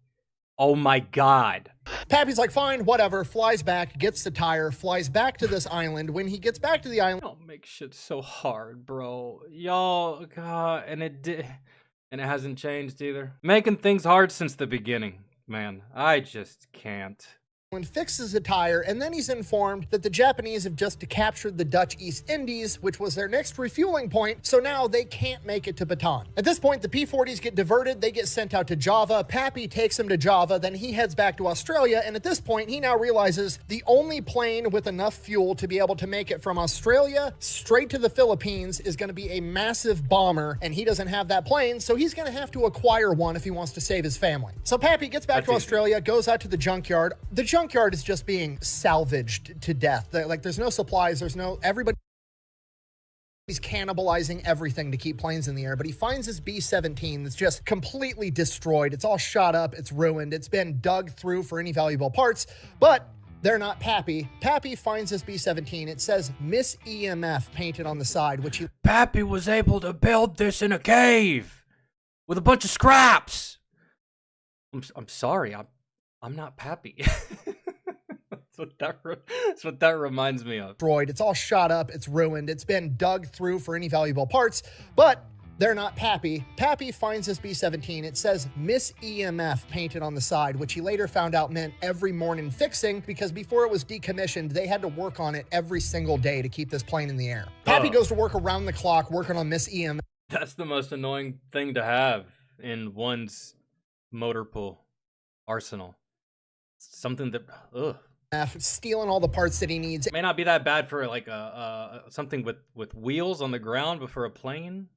Speaker 2: Oh my god.
Speaker 1: Pappy's like, fine, whatever, flies back, gets the tire, flies back to this island. When he gets back to the island,
Speaker 2: Don't make shit so hard, bro. Y'all, god, and it hasn't changed either. Making things hard since the beginning, man. I just can't.
Speaker 1: and fixes the tire, and then he's informed that the Japanese have just captured the Dutch East Indies, which was their next refueling point, so now they can't make it to Bataan. At this point, the P-40s get diverted, they get sent out to Java, Pappy takes them to Java, then he heads back to Australia, and at this point, he now realizes the only plane with enough fuel to be able to make it from Australia straight to the Philippines is going to be a massive bomber, and he doesn't have that plane, so he's going to have to acquire one if he wants to save his family. So Pappy gets back to Australia, goes out to the junkyard. The junkyard is just being salvaged to death. Like, there's no supplies, everybody's cannibalizing everything to keep planes in the air, but he finds his B-17 that's just completely destroyed. It's all shot up, it's ruined, it's been dug through for any valuable parts, but they're not Pappy. Pappy finds his B-17. It says Miss EMF painted on the side, which he...
Speaker 2: Pappy was able to build this in a cave with a bunch of scraps. I'm sorry, I'm not Pappy. That's what that reminds me of.
Speaker 1: Destroyed. It's all shot up, it's ruined, it's been dug through for any valuable parts, but they're not Pappy. Pappy finds his B-17. It says Miss EMF painted on the side, which he later found out meant every morning fixing, because before it was decommissioned, they had to work on it every single day to keep this plane in the air. Pappy goes to work around the clock working on Miss EMF.
Speaker 2: That's the most annoying thing to have in one's motor pool arsenal. Something that,
Speaker 1: stealing all the parts that he needs.
Speaker 2: It may not be that bad for like something with wheels on the ground, but for a plane,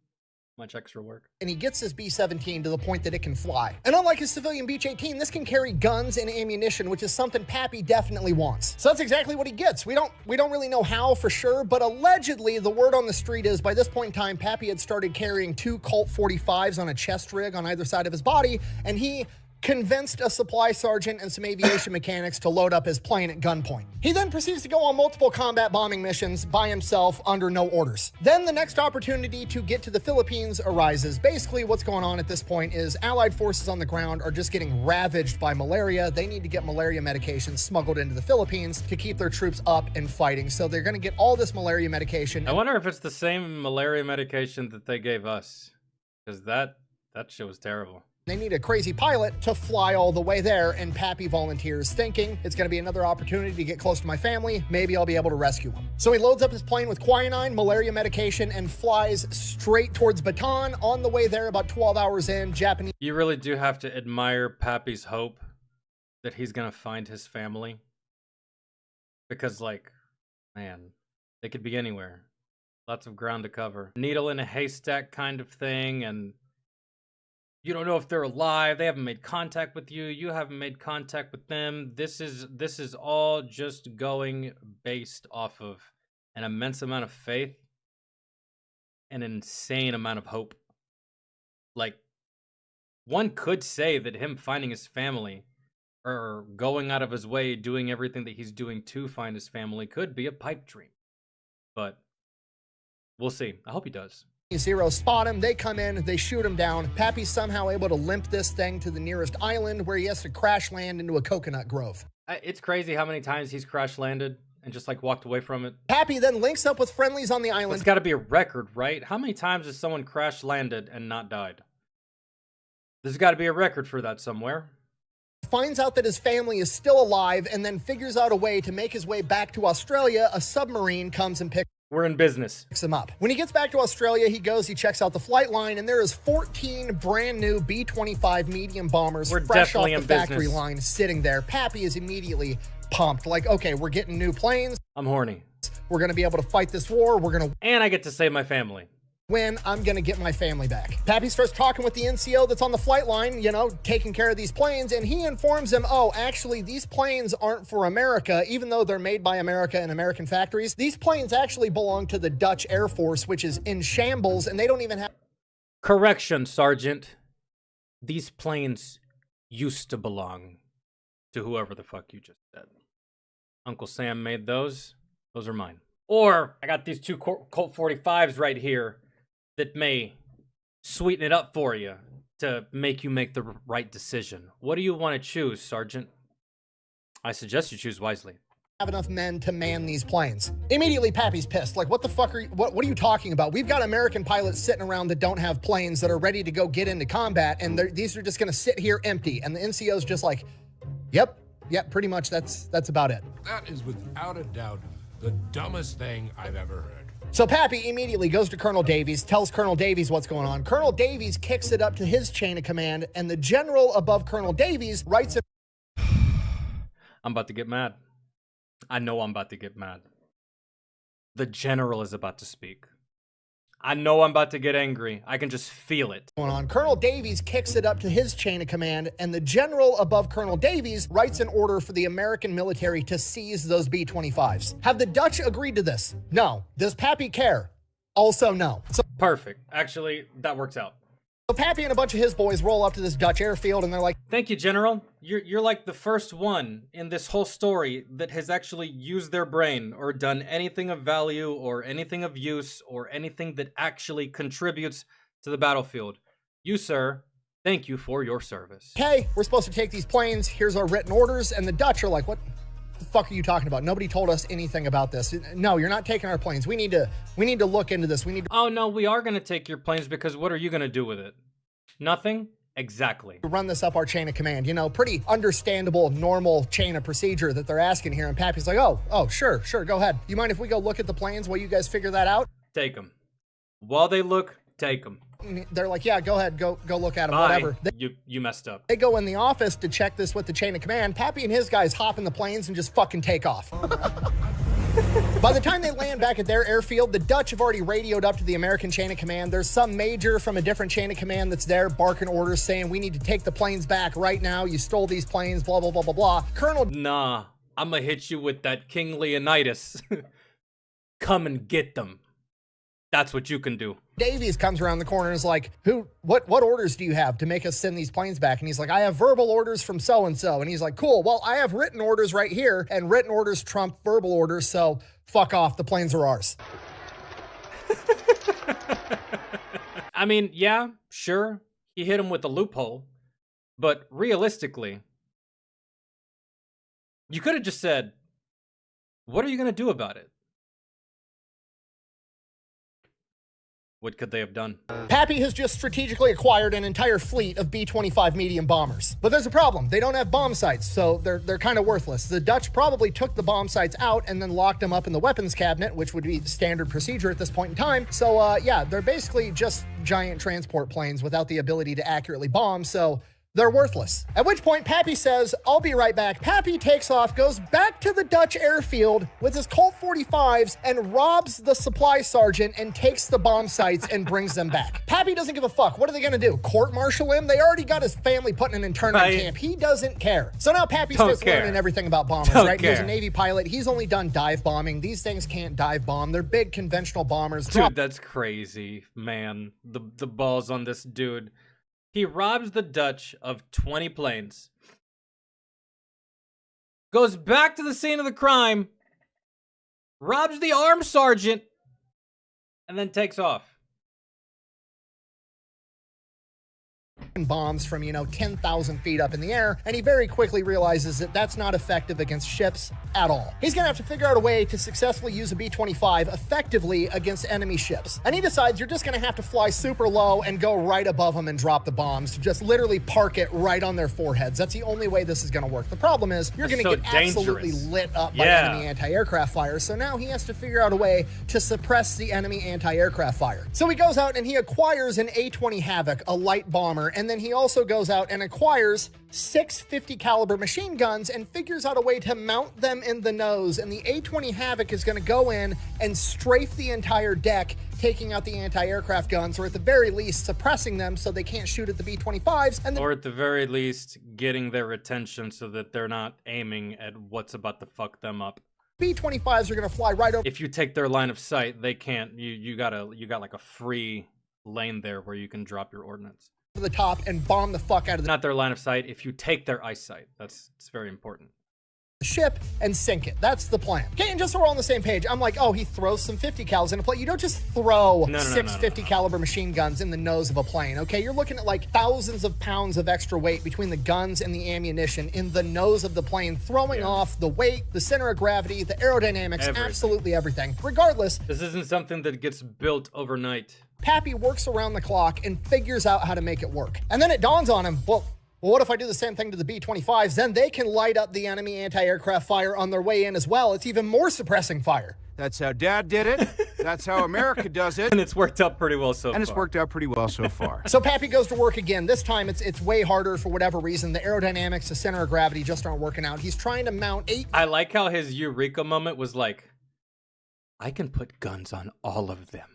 Speaker 2: much extra work.
Speaker 1: And he gets his B-17 to the point that it can fly. And unlike his civilian Beech-18, this can carry guns and ammunition, which is something Pappy definitely wants. So that's exactly what he gets. We don't really know how for sure, but allegedly the word on the street is by this point in time, Pappy had started carrying 2 Colt 45s on a chest rig on either side of his body, and he convinced a supply sergeant and some aviation mechanics to load up his plane at gunpoint. He then proceeds to go on multiple combat bombing missions by himself under no orders. Then the next opportunity to get to the Philippines arises. Basically, what's going on at this point is Allied forces on the ground are just getting ravaged by malaria. They need to get malaria medication smuggled into the Philippines to keep their troops up and fighting. So they're going to get all this malaria medication.
Speaker 2: I wonder if it's the same malaria medication that they gave us, because that shit was terrible.
Speaker 1: They need a crazy pilot to fly all the way there, and Pappy volunteers, thinking it's going to be another opportunity to get close to my family. Maybe I'll be able to rescue them. So he loads up his plane with quinine, malaria medication, and flies straight towards Bataan. On the way there, about 12 hours in, Japanese...
Speaker 2: You really do have to admire Pappy's hope that he's going to find his family. Because, like, man, they could be anywhere. Lots of ground to cover. Needle in a haystack kind of thing, and... you don't know if they're alive. They haven't made contact with you. You haven't made contact with them. This is all just going based off of an immense amount of faith and an insane amount of hope. Like, one could say that him finding his family or going out of his way, doing everything that he's doing to find his family could be a pipe dream. But we'll see. I hope he does.
Speaker 1: Zero spot him, they come in, they shoot him down. Pappy's somehow able to limp this thing to the nearest island where he has to crash land into a coconut grove.
Speaker 2: It's crazy how many times he's crash landed and just like walked away from it.
Speaker 1: Pappy then links up with friendlies on the island.
Speaker 2: It's got to be a record, right? How many times has someone crash landed and not died? There's got to be a record for that somewhere.
Speaker 1: Finds out that his family is still alive and then figures out a way to make his way back to Australia. A submarine comes and picks
Speaker 2: We're in business.
Speaker 1: him up. When he gets back to Australia, he checks out the flight line, and there is 14 brand new B-25 medium bombers fresh off the factory line sitting there. Pappy is immediately pumped. Like, okay, we're getting new planes.
Speaker 2: I'm horny.
Speaker 1: We're going to be able to fight this war.
Speaker 2: And I get to save my family.
Speaker 1: When I'm going to get my family back. Pappy starts talking with the NCO that's on the flight line, taking care of these planes, and he informs him, oh, actually, these planes aren't for America, even though they're made by America in American factories. These planes actually belong to the Dutch Air Force, which is in shambles, and they don't even have...
Speaker 2: Correction, Sergeant. These planes used to belong to whoever the fuck you just said. Uncle Sam made those. Those are mine. Or I got these two Colt 45s right here that may sweeten it up for you to make you make the right decision. What do you want to choose, Sergeant? I suggest you choose wisely.
Speaker 1: Have enough men to man these planes. Immediately, Pappy's pissed. Like, what the fuck are you, what are you talking about? We've got American pilots sitting around that don't have planes that are ready to go get into combat, and these are just gonna sit here empty. And the NCO's just like, yep, pretty much that's about it.
Speaker 9: That is without a doubt the dumbest thing I've ever heard.
Speaker 1: So Pappy immediately goes to Colonel Davies, tells Colonel Davies what's going on. Colonel Davies kicks it up to his chain of command, and the general above Colonel Davies writes it.
Speaker 2: I'm about to get mad. I know I'm about to get mad. The general is about to speak. I know I'm about to get angry. I can just feel it.
Speaker 1: Going on. Colonel Davies kicks it up to his chain of command, and the general above Colonel Davies writes an order for the American military to seize those B-25s. Have the Dutch agreed to this? No. Does Pappy care? Also no. So
Speaker 2: Perfect. Actually, that works out.
Speaker 1: Pappy and a bunch of his boys roll up to this Dutch airfield, and they're like,
Speaker 2: Thank you, General. You're like the first one in this whole story that has actually used their brain or done anything of value or anything of use or anything that actually contributes to the battlefield. You, sir, thank you for your service.
Speaker 1: hey, we're supposed to take these planes. Here's our written orders. And the Dutch are like, what the fuck are you talking about? Nobody told us anything about this. No, you're not taking our planes. We need to look into this. We need to
Speaker 2: Oh, no, we are going to take your planes because what are you going to do with it? Nothing? Exactly.
Speaker 1: run this up our chain of command. You know, pretty understandable, normal chain of procedure that they're asking here. And Pappy's like, oh, sure, go ahead. You mind if we go look at the planes while you guys figure that out?
Speaker 2: Take them. While they look, take them.
Speaker 1: And they're like, yeah, go ahead, go look at them,
Speaker 2: Bye.
Speaker 1: whatever.
Speaker 2: You messed up.
Speaker 1: They go in the office to check this with the chain of command. Pappy and his guys hop in the planes and just fucking take off. By the time they land back at their airfield, the Dutch have already radioed up to the American chain of command. There's some major from a different chain of command that's there barking orders saying, we need to take the planes back right now. You stole these planes, blah, blah, blah, blah, blah. Colonel
Speaker 2: Nah, I'm gonna hit you with that King Leonidas. Come and get them. That's what you can do.
Speaker 1: Davies comes around the corner and is like, what orders do you have to make us send these planes back? And he's like, I have verbal orders from so-and-so. And he's like, cool, well, I have written orders right here, and written orders trump verbal orders, so fuck off, the planes are ours.
Speaker 2: I mean, yeah, sure, he hit him with a loophole, but realistically, you could have just said, what are you gonna do about it? What could they have done?
Speaker 1: Pappy has just strategically acquired an entire fleet of B-25 medium bombers. But there's a problem. They don't have bomb sights, so they're kind of worthless. The Dutch probably took the bomb sights out and then locked them up in the weapons cabinet, which would be the standard procedure at this point in time. So, yeah, they're basically just giant transport planes without the ability to accurately bomb, so they're worthless. At which point, Pappy says, I'll be right back. Pappy takes off, goes back to the Dutch airfield with his Colt 45s and robs the supply sergeant and takes the bomb sights and brings them back. Pappy doesn't give a fuck. What are they gonna do? Court-martial him? They already got his family put in an internment camp. He doesn't care. So now Pappy starts learning everything about bombers, right? He's a Navy pilot. He's only done dive bombing. These things can't dive bomb. They're big conventional bombers.
Speaker 2: Dude, that's crazy, man. The balls on this dude. He robs the Dutch of 20 planes, goes back to the scene of the crime, robs the armed sergeant, and then takes off.
Speaker 1: Bombs from 10,000 feet up in the air, and he very quickly realizes that that's not effective against ships at all. He's gonna have to figure out a way to successfully use a B-25 effectively against enemy ships, and he decides you're just gonna have to fly super low and go right above them and drop the bombs, just literally park it right on their foreheads. That's the only way this is gonna work. The problem is you're gonna get absolutely lit up by enemy anti-aircraft fire, so now he has to figure out a way to suppress the enemy anti-aircraft fire. So he goes out and he acquires an A-20 Havoc, a light bomber, and then he also goes out and acquires 6 50 caliber machine guns and figures out a way to mount them in the nose. And the A-20 Havoc is going to go in and strafe the entire deck, taking out the anti-aircraft guns, or at the very least suppressing them so they can't shoot at the B-25s. And
Speaker 2: or at the very least, getting their attention so that they're not aiming at what's about to fuck them up.
Speaker 1: B-25s are going to fly right over.
Speaker 2: If you take their line of sight, they can't. You got like a free lane there where you can drop your ordnance.
Speaker 1: The top and bomb the fuck out of the
Speaker 2: not their line of sight. If you take their eyesight, it's very important.
Speaker 1: the ship and sink it. That's the plan. Okay, and just so we're all on the same page, I'm like, oh, he throws some 50 cals in a plane. You don't just throw six 50 caliber machine guns in the nose of a plane, okay? You're looking at like thousands of pounds of extra weight between the guns and the ammunition in the nose of the plane, throwing off the weight, the center of gravity, the aerodynamics, absolutely everything. Regardless,
Speaker 2: this isn't something that gets built overnight.
Speaker 1: Pappy works around the clock and figures out how to make it work. And then it dawns on him, well, what if I do the same thing to the B-25s? Then they can light up the enemy anti-aircraft fire on their way in as well. It's even more suppressing fire.
Speaker 10: That's how Dad did it. That's how America does it.
Speaker 2: And it's worked out pretty well so far.
Speaker 10: And it's worked out pretty well so far.
Speaker 1: So Pappy goes to work again. This time it's way harder for whatever reason. The aerodynamics, the center of gravity just aren't working out. He's trying to mount 8...
Speaker 2: I like how his eureka moment was like, I can put guns on all of them.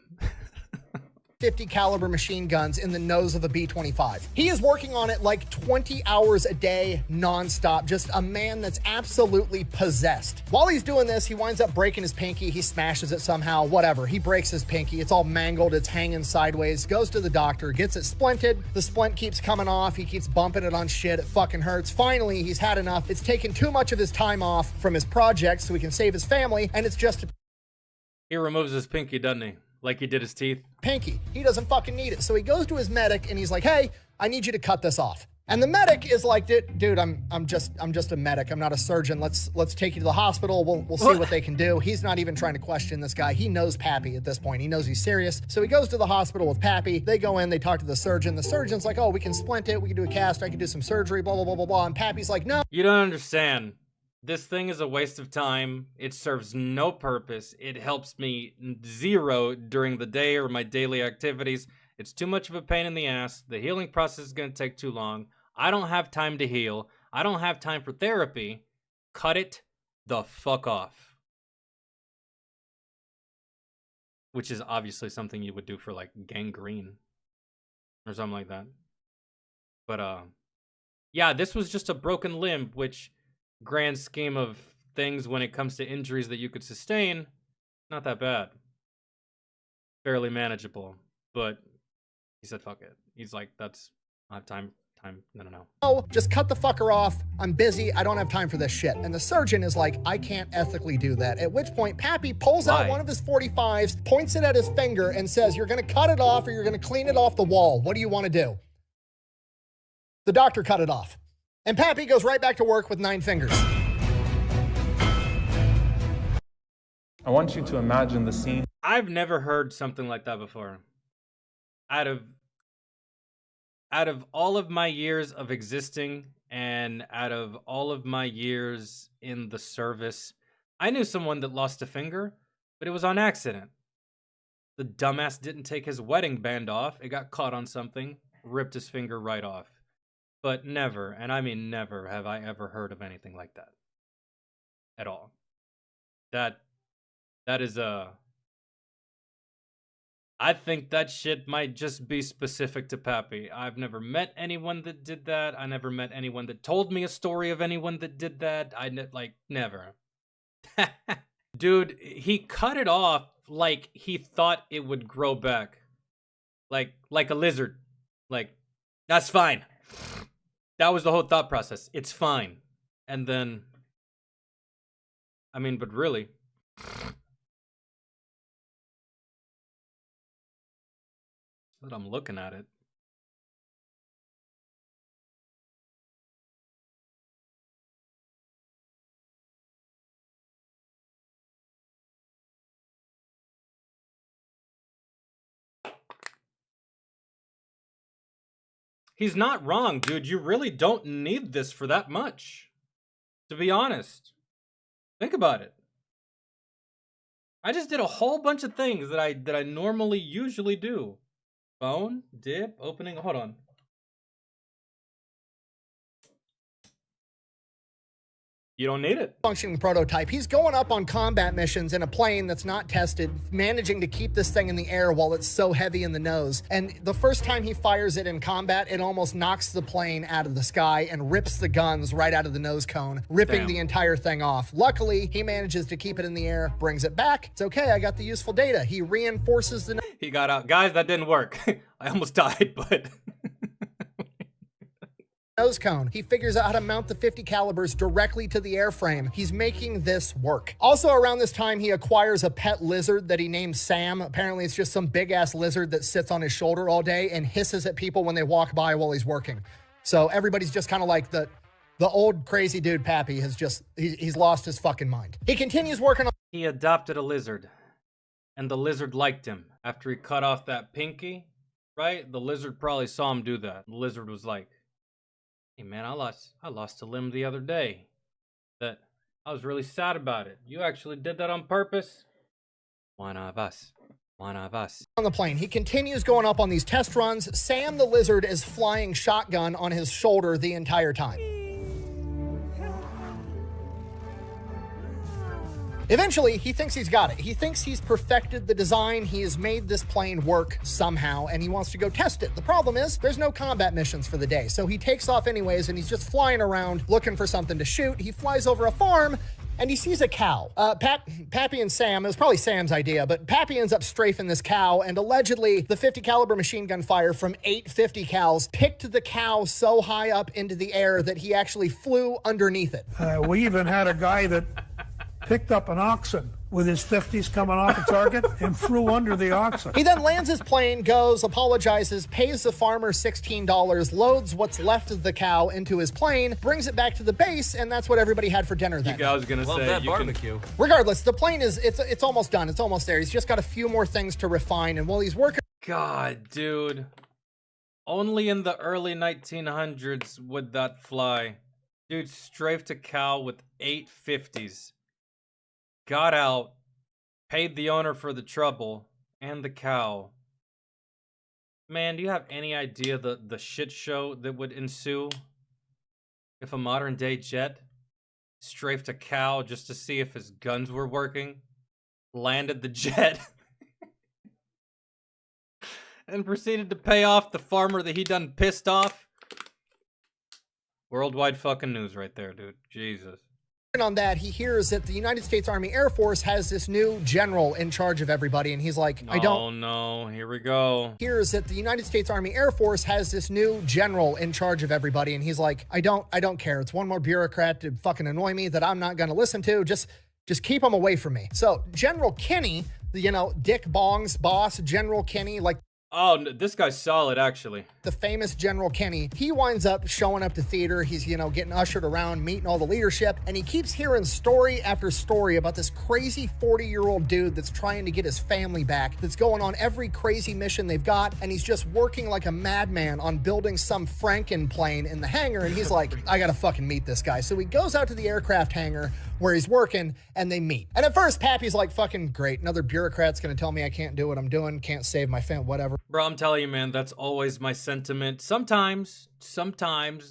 Speaker 1: 50 caliber machine guns in the nose of a B-25. He is working on it like 20 hours a day, nonstop. Just a man that's absolutely possessed. While he's doing this, he winds up breaking his pinky. He smashes it somehow, whatever. He breaks his pinky. It's all mangled. It's hanging sideways. Goes to the doctor, gets it splinted. The splint keeps coming off. He keeps bumping it on shit. It fucking hurts. Finally, he's had enough. It's taken too much of his time off from his project so he can save his family, and it's just...
Speaker 2: He removes his pinky, doesn't he? Like he did his teeth.
Speaker 1: Pinky. He doesn't fucking need it. So he goes to his medic and he's like, hey, I need you to cut this off. And the medic is like, dude, I'm just a medic. I'm not a surgeon. Let's take you to the hospital. We'll see what they can do. He's not even trying to question this guy. He knows Pappy at this point. He knows he's serious. So he goes to the hospital with Pappy. They go in, they talk to the surgeon. The surgeon's like, oh, we can splint it. We can do a cast. I can do some surgery, blah, blah, blah, blah, blah. And Pappy's like, no.
Speaker 2: You don't understand. This thing is a waste of time. It serves no purpose. It helps me zero during the day or my daily activities. It's too much of a pain in the ass. The healing process is going to take too long. I don't have time to heal. I don't have time for therapy. Cut it the fuck off. Which is obviously something you would do for like gangrene or something like that. But yeah, this was just a broken limb, which grand scheme of things when it comes to injuries that you could sustain, not that bad. Fairly manageable. But he said fuck it. He's like, I have time. No.
Speaker 1: Oh, just cut the fucker off. I'm busy. I don't have time for this shit. And the surgeon is like, I can't ethically do that. At which point, Pappy pulls out one of his 45s, points it at his finger, and says, you're going to cut it off or you're going to clean it off the wall. What do you want to do? The doctor cut it off. And Pappy goes right back to work with 9 fingers.
Speaker 11: I want you to imagine the scene.
Speaker 2: I've never heard something like that before. Out of all of my years of existing and out of all of my years in the service, I knew someone that lost a finger, but it was on accident. The dumbass didn't take his wedding band off. It got caught on something, ripped his finger right off. But never, and I mean never, have I ever heard of anything like that. At all. That is I think that shit might just be specific to Pappy. I've never met anyone that did that. I never met anyone that told me a story of anyone that did that. Never. Dude, he cut it off like he thought it would grow back. Like a lizard. Like, that's fine. That was the whole thought process. It's fine. And then, I mean, but really, that I'm looking at it. He's not wrong, dude. You really don't need this for that much. To be honest. Think about it. I just did a whole bunch of things that I normally usually do. Phone, dip, opening, hold on. You don't need it.
Speaker 1: Functioning prototype. He's going up on combat missions in a plane that's not tested, managing to keep this thing in the air while it's so heavy in the nose. And the first time he fires it in combat, it almost knocks the plane out of the sky and rips the guns right out of the nose cone, ripping the entire thing off. Luckily, he manages to keep it in the air, brings it back. It's okay, I got the useful data. He reinforces the...
Speaker 2: He got out. Guys, that didn't work. I almost died, but...
Speaker 1: nose cone. He figures out how to mount the 50 calibers directly to the airframe. He's making this work. Also around this time, he acquires a pet lizard that he names Sam. Apparently it's just some big ass lizard that sits on his shoulder all day and hisses at people when they walk by while he's working. So everybody's just kind of like the old crazy dude Pappy has just, he's lost his fucking mind. He continues working on...
Speaker 2: He adopted a lizard, and the lizard liked him. After he cut off that pinky, right? The lizard probably saw him do that. The lizard was like, hey man, I lost a limb the other day. That I was really sad about it. You actually did that on purpose? One of us. One of us.
Speaker 1: On the plane, he continues going up on these test runs. Sam the lizard is flying shotgun on his shoulder the entire time. Eventually, he thinks he's got it. He thinks he's perfected the design. He has made this plane work somehow, and he wants to go test it. The problem is, there's no combat missions for the day, so he takes off anyways, and he's just flying around looking for something to shoot. He flies over a farm, and he sees a cow. Pappy and Sam, it was probably Sam's idea, but Pappy ends up strafing this cow, and allegedly, the 50 caliber machine gun fire from 8 50 cals picked the cow so high up into the air that he actually flew underneath it.
Speaker 12: We even had a guy that picked up an oxen with his 50s coming off a target and flew under the oxen.
Speaker 1: He then lands his plane, goes, apologizes, pays the farmer $16, loads what's left of the cow into his plane, brings it back to the base, and that's what everybody had for dinner then.
Speaker 2: I was gonna say,
Speaker 3: that barbecue.
Speaker 1: Regardless, the plane is, it's almost done. It's almost there. He's just got a few more things to refine, and while he's working...
Speaker 2: God, dude. Only in the early 1900s would that fly. Dude strafed a cow with 8 50s. Got out, paid the owner for the trouble, and the cow. Man, do you have any idea the shit show that would ensue if a modern day jet strafed a cow just to see if his guns were working, landed the jet, and proceeded to pay off the farmer that he done pissed off? Worldwide fucking news right there, dude. Jesus.
Speaker 1: On that, he hears that the United States Army Air Force has this new general in charge of everybody, and he's like, I don't...
Speaker 2: Oh no, here we go.
Speaker 1: Hears that the United States Army Air Force has this new general in charge of everybody, and he's like, I don't care. It's one more bureaucrat to fucking annoy me that I'm not gonna listen to. Just keep him away from me. So General Kinney, you know, Dick Bong's boss, General Kinney, like...
Speaker 2: Oh, this guy's solid, actually.
Speaker 1: The famous General Kinney, he winds up showing up to theater. He's, you know, getting ushered around, meeting all the leadership, and he keeps hearing story after story about this crazy 40-year-old dude that's trying to get his family back, that's going on every crazy mission they've got, and he's just working like a madman on building some Franken plane in the hangar, and he's like, I gotta fucking meet this guy. So he goes out to the aircraft hangar where he's working, and they meet. And at first, Pappy's like, fucking great. Another bureaucrat's gonna tell me I can't do what I'm doing, can't save my family, whatever.
Speaker 2: Bro, I'm telling you, man, that's always my sentiment. Sometimes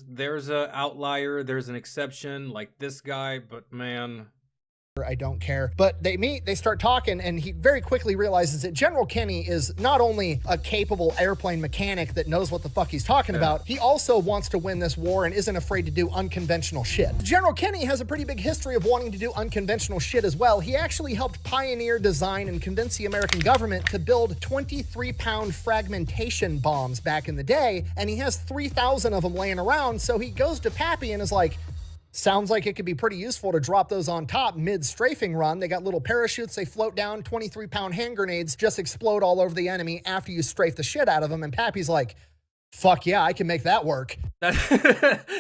Speaker 2: there's a outlier, there's an exception, like this guy, but man...
Speaker 1: I don't care. But they meet, they start talking, and he very quickly realizes that General Kinney is not only a capable airplane mechanic that knows what the fuck he's talking about, he also wants to win this war and isn't afraid to do unconventional shit. General Kinney has a pretty big history of wanting to do unconventional shit as well. He actually helped pioneer, design, and convince the American government to build 23-pound fragmentation bombs back in the day, and he has 3,000 of them laying around, so he goes to Pappy and is like, sounds like it could be pretty useful to drop those on top mid-strafing run. They got little parachutes, they float down, 23-pound hand grenades just explode all over the enemy after you strafe the shit out of them. And Pappy's like, fuck yeah, I can make that work.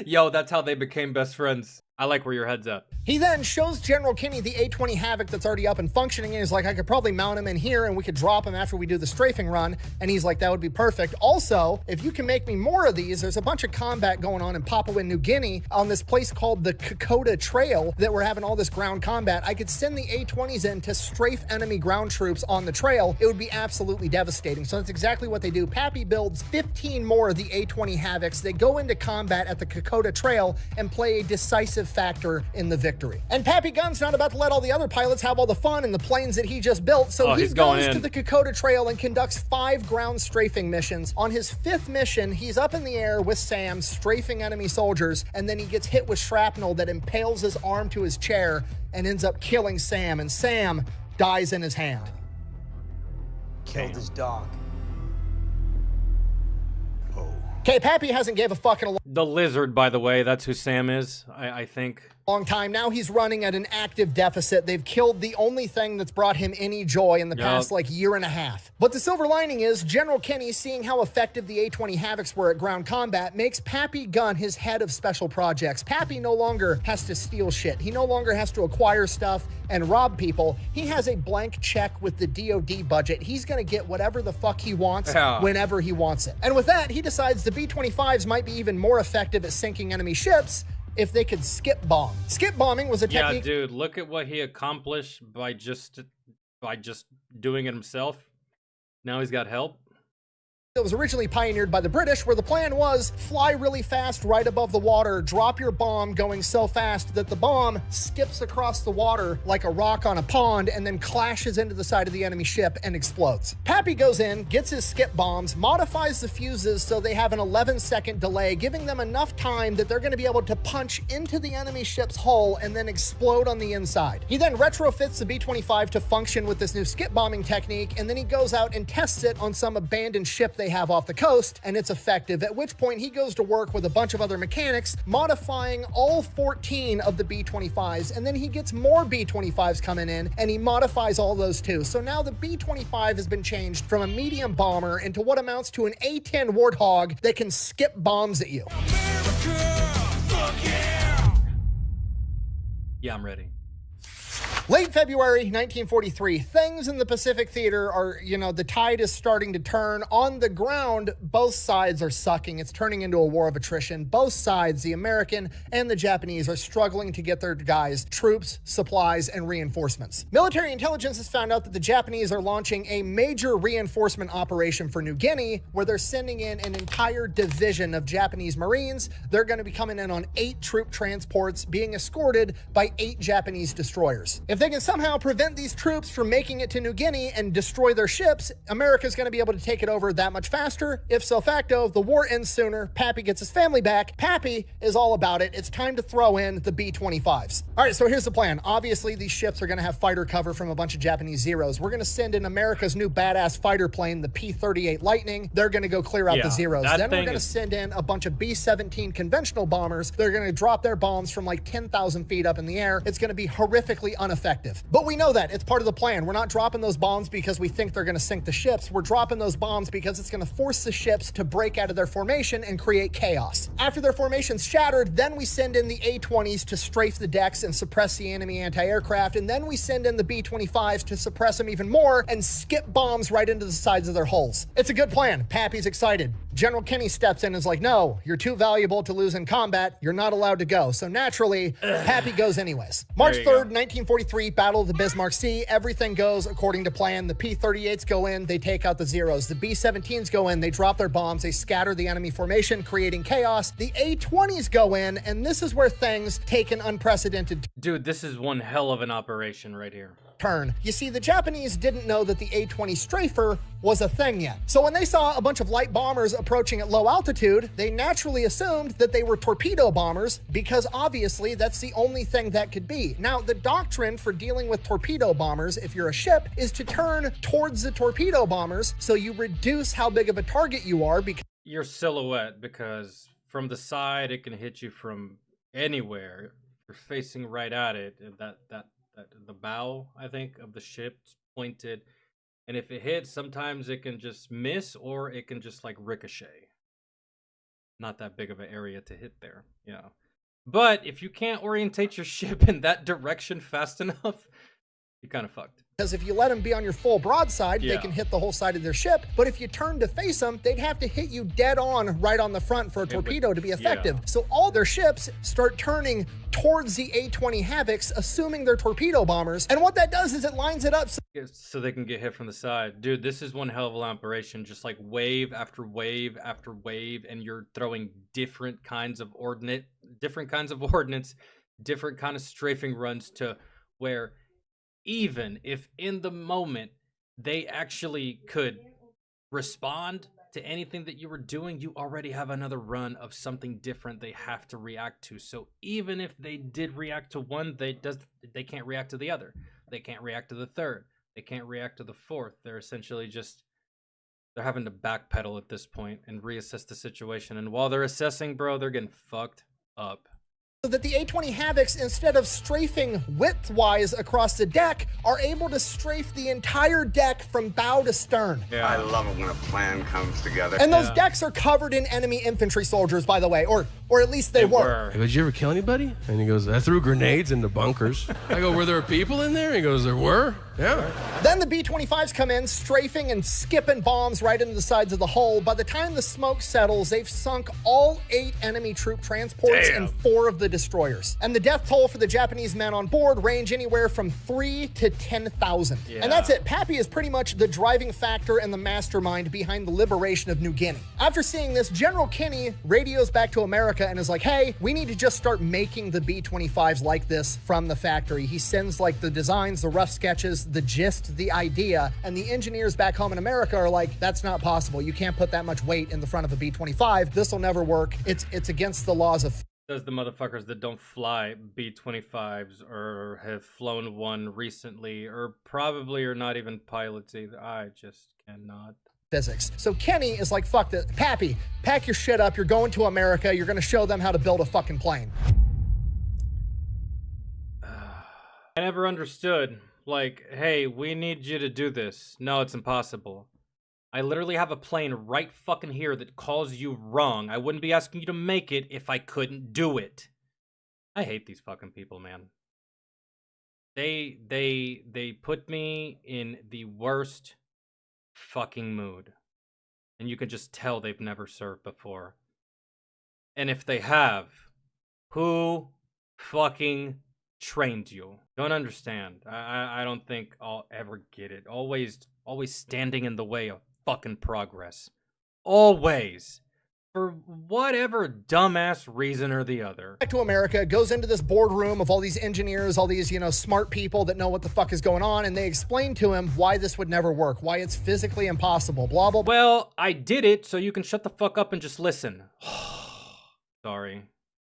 Speaker 2: Yo, that's how they became best friends. I like where your head's at.
Speaker 1: He then shows General Kinney the A-20 Havoc that's already up and functioning, and he's like, I could probably mount him in here and we could drop him after we do the strafing run. And he's like, that would be perfect. Also, if you can make me more of these, there's a bunch of combat going on in Papua New Guinea on this place called the A.K.A. Trail that we're having all this ground combat. I could send the A-20s in to strafe enemy ground troops on the trail. It would be absolutely devastating. So that's exactly what they do. Pappy builds 15 more of the A-20 Havocs. They go into combat at the A.K.A. Trail and play a decisive factor in the victory. And Papy Gun's not about to let all the other pilots have all the fun in the planes that he just built, so he goes to the A.K.A. Trail and conducts 5 ground strafing missions. On his 5th mission, he's up in the air with Sam, strafing enemy soldiers, and then he gets hit with shrapnel that impales his arm to his chair and ends up killing Sam, and Sam dies in his hand.
Speaker 8: Killed his dog.
Speaker 1: Okay, Pappy hasn't gave a fucking
Speaker 2: The lizard, by the way, that's who Sam is, I think.
Speaker 1: Long time. Now he's running at an active deficit. They've killed the only thing that's brought him any joy in the past year and a half. But the silver lining is General Kenny, seeing how effective the A-20 Havocs were at ground combat, makes Papy Gun his head of special projects. Pappy no longer has to steal shit. He no longer has to acquire stuff and rob people. He has a blank check with the DoD budget. He's gonna get whatever the fuck he wants whenever he wants it. And with that, he decides the B-25s might be even more effective at sinking enemy ships if they could skip bomb. Skip bombing was a technique.
Speaker 2: Yeah, dude, look at what he accomplished by just doing it himself. Now he's got help.
Speaker 1: It was originally pioneered by the British, where the plan was fly really fast right above the water, drop your bomb going so fast that the bomb skips across the water like a rock on a pond and then clashes into the side of the enemy ship and explodes. Pappy goes in, gets his skip bombs, modifies the fuses so they have an 11-second delay, giving them enough time that they're going to be able to punch into the enemy ship's hull and then explode on the inside. He then retrofits the B-25 to function with this new skip bombing technique, and then he goes out and tests it on some abandoned ship they have off the coast, and it's effective, at which point he goes to work with a bunch of other mechanics, modifying all 14 of the B-25s, and then he gets more B-25s coming in, and he modifies all those too. So now the B-25 has been changed from a medium bomber into what amounts to an A-10 Warthog that can skip bombs at you.
Speaker 2: Yeah, I'm ready.
Speaker 1: Late February 1943, things in the Pacific Theater are, the tide is starting to turn. On the ground, both sides are sucking. It's turning into a war of attrition. Both sides, the American and the Japanese, are struggling to get their guys troops, supplies, and reinforcements. Military intelligence has found out that the Japanese are launching a major reinforcement operation for New Guinea, where they're sending in an entire division of Japanese Marines. They're going to be coming in on 8 troop transports, being escorted by 8 Japanese destroyers. If they can somehow prevent these troops from making it to New Guinea and destroy their ships, America's going to be able to take it over that much faster. If so facto, the war ends sooner. Pappy gets his family back. Pappy is all about it. It's time to throw in the B-25s. All right, so here's the plan. Obviously, these ships are going to have fighter cover from a bunch of Japanese Zeros. We're going to send in America's new badass fighter plane, the P-38 Lightning. They're going to go clear out the Zeros. Then we're going to send in a bunch of B-17 conventional bombers. They're going to drop their bombs from like 10,000 feet up in the air. It's going to be horrifically ineffective. But we know that. It's part of the plan. We're not dropping those bombs because we think they're going to sink the ships. We're dropping those bombs because it's going to force the ships to break out of their formation and create chaos. After their formation's shattered, then we send in the A-20s to strafe the decks and suppress the enemy anti-aircraft, and then we send in the B-25s to suppress them even more and skip bombs right into the sides of their hulls. It's a good plan. Pappy's excited. General Kenny steps in and is like, no, you're too valuable to lose in combat. You're not allowed to go. So naturally, Pappy goes anyways. March 3rd, 1943, Battle of the Bismarck Sea. Everything goes according to plan. The P-38s go in, they take out the Zeros. The B-17s go in, they drop their bombs, they scatter the enemy formation, creating chaos. The A-20s go in, and this is where things take an unprecedented
Speaker 2: Dude, this is one hell of an operation right here.
Speaker 1: turn. You see, the Japanese didn't know that the A-20 strafer was a thing yet. So when they saw a bunch of light bombers approaching at low altitude, they naturally assumed that they were torpedo bombers because obviously that's the only thing that could be. Now, the doctrine for dealing with torpedo bombers, if you're a ship, is to turn towards the torpedo bombers so you reduce how big of a target you are because
Speaker 2: your silhouette, because from the side it can hit you from anywhere. You're facing right at it. The bow, I think, of the ship's pointed, and if it hits, sometimes it can just miss or it can just like ricochet. Not that big of an area to hit there, But if you can't orientate your ship in that direction fast enough, you're kind of fucked.
Speaker 1: Because if you let them be on your full broadside, they can hit the whole side of their ship. But if you turn to face them, they'd have to hit you dead on right on the front for a torpedo to be effective. So all their ships start turning towards the A-20 Havocs, assuming they're torpedo bombers. And what that does is it lines it up
Speaker 2: so they can get hit from the side. Dude, this is one hell of an operation. Just like wave after wave after wave, and you're throwing different kinds of ordnance, different kind of strafing runs to where even if in the moment they actually could respond to anything that you were doing, you already have another run of something different they have to react to. So even if they did react to one, they can't react to the other. They can't react to the third. They can't react to the fourth. They're essentially just They're having to backpedal at this point and reassess the situation. And while they're assessing, bro, they're getting fucked up.
Speaker 1: So that the A-20 Havocs, instead of strafing width-wise across the deck, are able to strafe the entire deck from bow to stern.
Speaker 2: Yeah.
Speaker 6: I love it when a plan comes together.
Speaker 1: And those decks are covered in enemy infantry soldiers, by the way, or at least they were.
Speaker 8: Hey, did you ever kill anybody? And he goes, I threw grenades into bunkers. I go, were there people in there? He goes, there were. Yeah.
Speaker 1: Then the B-25s come in, strafing and skipping bombs right into the sides of the hull. By the time the smoke settles, they've sunk all 8 enemy troop transports and 4 of the destroyers. And the death toll for the Japanese men on board range anywhere from 3 to 10,000.
Speaker 2: Yeah.
Speaker 1: And that's it. Pappy is pretty much the driving factor and the mastermind behind the liberation of New Guinea. After seeing this, General Kinney radios back to America and is like, hey, we need to just start making the B-25s like this from the factory. He sends like the designs, the rough sketches, the gist, the idea, and the engineers back home in America are like, that's not possible. You can't put that much weight in the front of a B-25. This will never work. It's against the laws of...
Speaker 2: Says the motherfuckers that don't fly B-25s or have flown one recently or probably are not even pilots either. I just cannot.
Speaker 1: Physics. So Kenny is like, fuck this. Pappy, pack your shit up. You're going to America. You're going to show them how to build a fucking plane.
Speaker 2: I never understood. Like, hey, we need you to do this. No, it's impossible. I literally have a plane right fucking here that calls you wrong. I wouldn't be asking you to make it if I couldn't do it. I hate these fucking people, man. They put me in the worst fucking mood. And you can just tell they've never served before. And if they have, who fucking trained you? Don't understand. I don't think I'll ever get it. Always standing in the way of fucking progress. Always. For whatever dumbass reason or the other.
Speaker 1: Back to America, goes into this boardroom of all these engineers, all these, smart people that know what the fuck is going on, and they explain to him why this would never work, why it's physically impossible, blah, blah, blah.
Speaker 2: Well, I did it, so you can shut the fuck up and just listen. Sorry.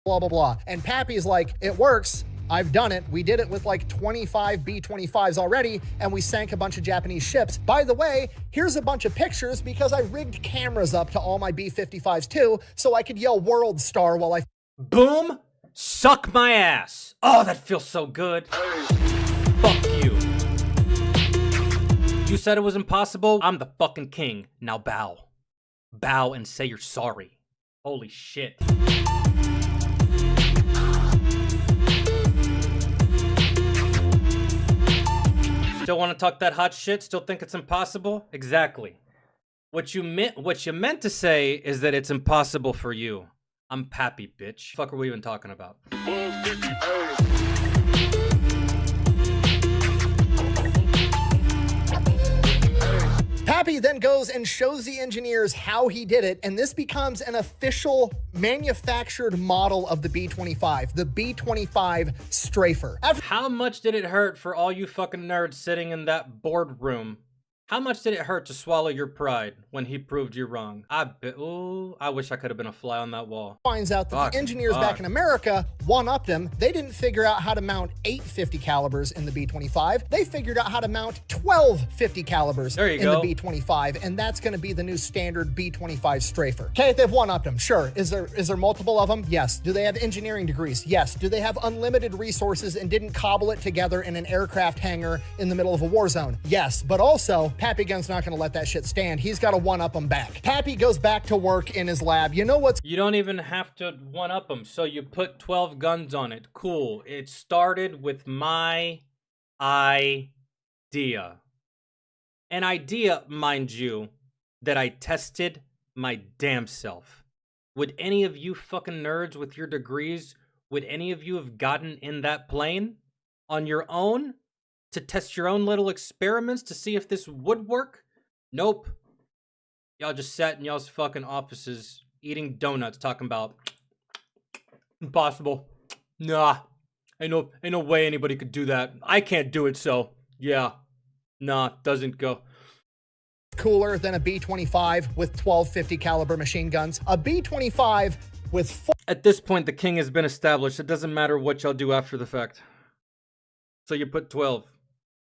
Speaker 1: Blah, blah, blah. And Pappy's like, it works. I've done it. We did it with like 25 B-25s already, and we sank a bunch of Japanese ships. By the way, here's a bunch of pictures because I rigged cameras up to all my B-55s too, so I could yell World Star while I...
Speaker 2: Boom! Suck my ass! Oh, that feels so good. Fuck you. You said it was impossible? I'm the fucking king. Now bow. Bow and say you're sorry. Holy shit. Still want to talk that hot shit? Still think it's impossible? Exactly. What you meant to say is that it's impossible for you. I'm Pappy, bitch. Fuck are we even talking about?
Speaker 1: Pappy then goes and shows the engineers how he did it, and this becomes an official manufactured model of the B-25, the B-25 strafer.
Speaker 2: How much did it hurt for all you fucking nerds sitting in that boardroom? How much did it hurt to swallow your pride when he proved you wrong? Ooh, I wish I could have been a fly on that wall.
Speaker 1: Finds out that the engineers back in America one-upped him. They didn't figure out how to mount 8 50 calibers in the B-25. They figured out how to mount 12 50 calibers in the B-25, and that's going to be the new standard B-25 strafer. Okay, they've one-upped him. Sure. Is there multiple of them? Yes. Do they have engineering degrees? Yes. Do they have unlimited resources and didn't cobble it together in an aircraft hangar in the middle of a war zone? Yes. But also, Papy Gun's not going to let that shit stand. He's got to one-up him back. Pappy goes back to work in his lab. You know what's...
Speaker 2: You don't even have to one-up him, so you put 12 guns on it. Cool. It started with my idea. An idea, mind you, that I tested my damn self. Would any of you fucking nerds with your degrees, would any of you have gotten in that plane on your own? To test your own little experiments to see if this would work? Nope. Y'all just sat in y'all's fucking offices eating donuts talking about impossible. Nah. Ain't no way anybody could do that. I can't do it, so yeah. Nah, doesn't go.
Speaker 1: Cooler than a B-25 with 12 50 caliber machine guns. A B-25 with 4...
Speaker 2: At this point, the king has been established. It doesn't matter what y'all do after the fact. So you put 12.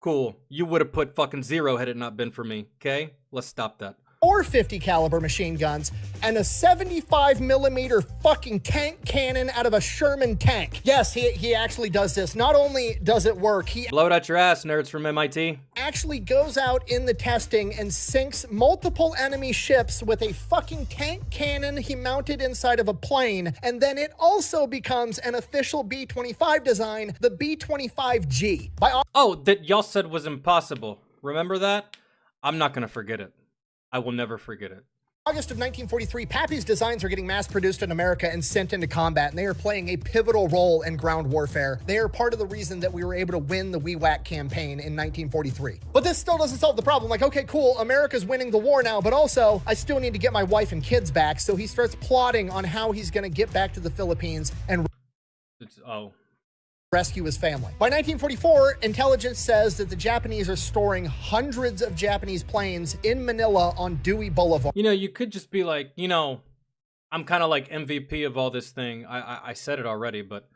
Speaker 2: Cool. You would have put fucking 0 had it not been for me, okay? Let's stop that.
Speaker 1: .50 caliber machine guns, and a 75 millimeter fucking tank cannon out of a Sherman tank. Yes, he actually does this. Not only does it work, he
Speaker 2: Blow it out your ass, nerds from MIT.
Speaker 1: actually goes out in the testing and sinks multiple enemy ships with a fucking tank cannon he mounted inside of a plane, and then it also becomes an official B-25 design, the B-25G.
Speaker 2: Oh, that y'all said was impossible. Remember that? I'm not gonna forget it. I will never forget it.
Speaker 1: August of 1943, Pappy's designs are getting mass-produced in America and sent into combat, and they are playing a pivotal role in ground warfare. They are part of the reason that we were able to win the WEWAC campaign in 1943. But this still doesn't solve the problem. Like, okay, cool, America's winning the war now, but also, I still need to get my wife and kids back, so he starts plotting on how he's gonna get back to the Philippines and rescue his family. By 1944, intelligence says that the Japanese are storing hundreds of Japanese planes in Manila on Dewey Boulevard.
Speaker 2: You know, you could just be like, you know, I'm kind of like MVP of all this thing. I said it already, but,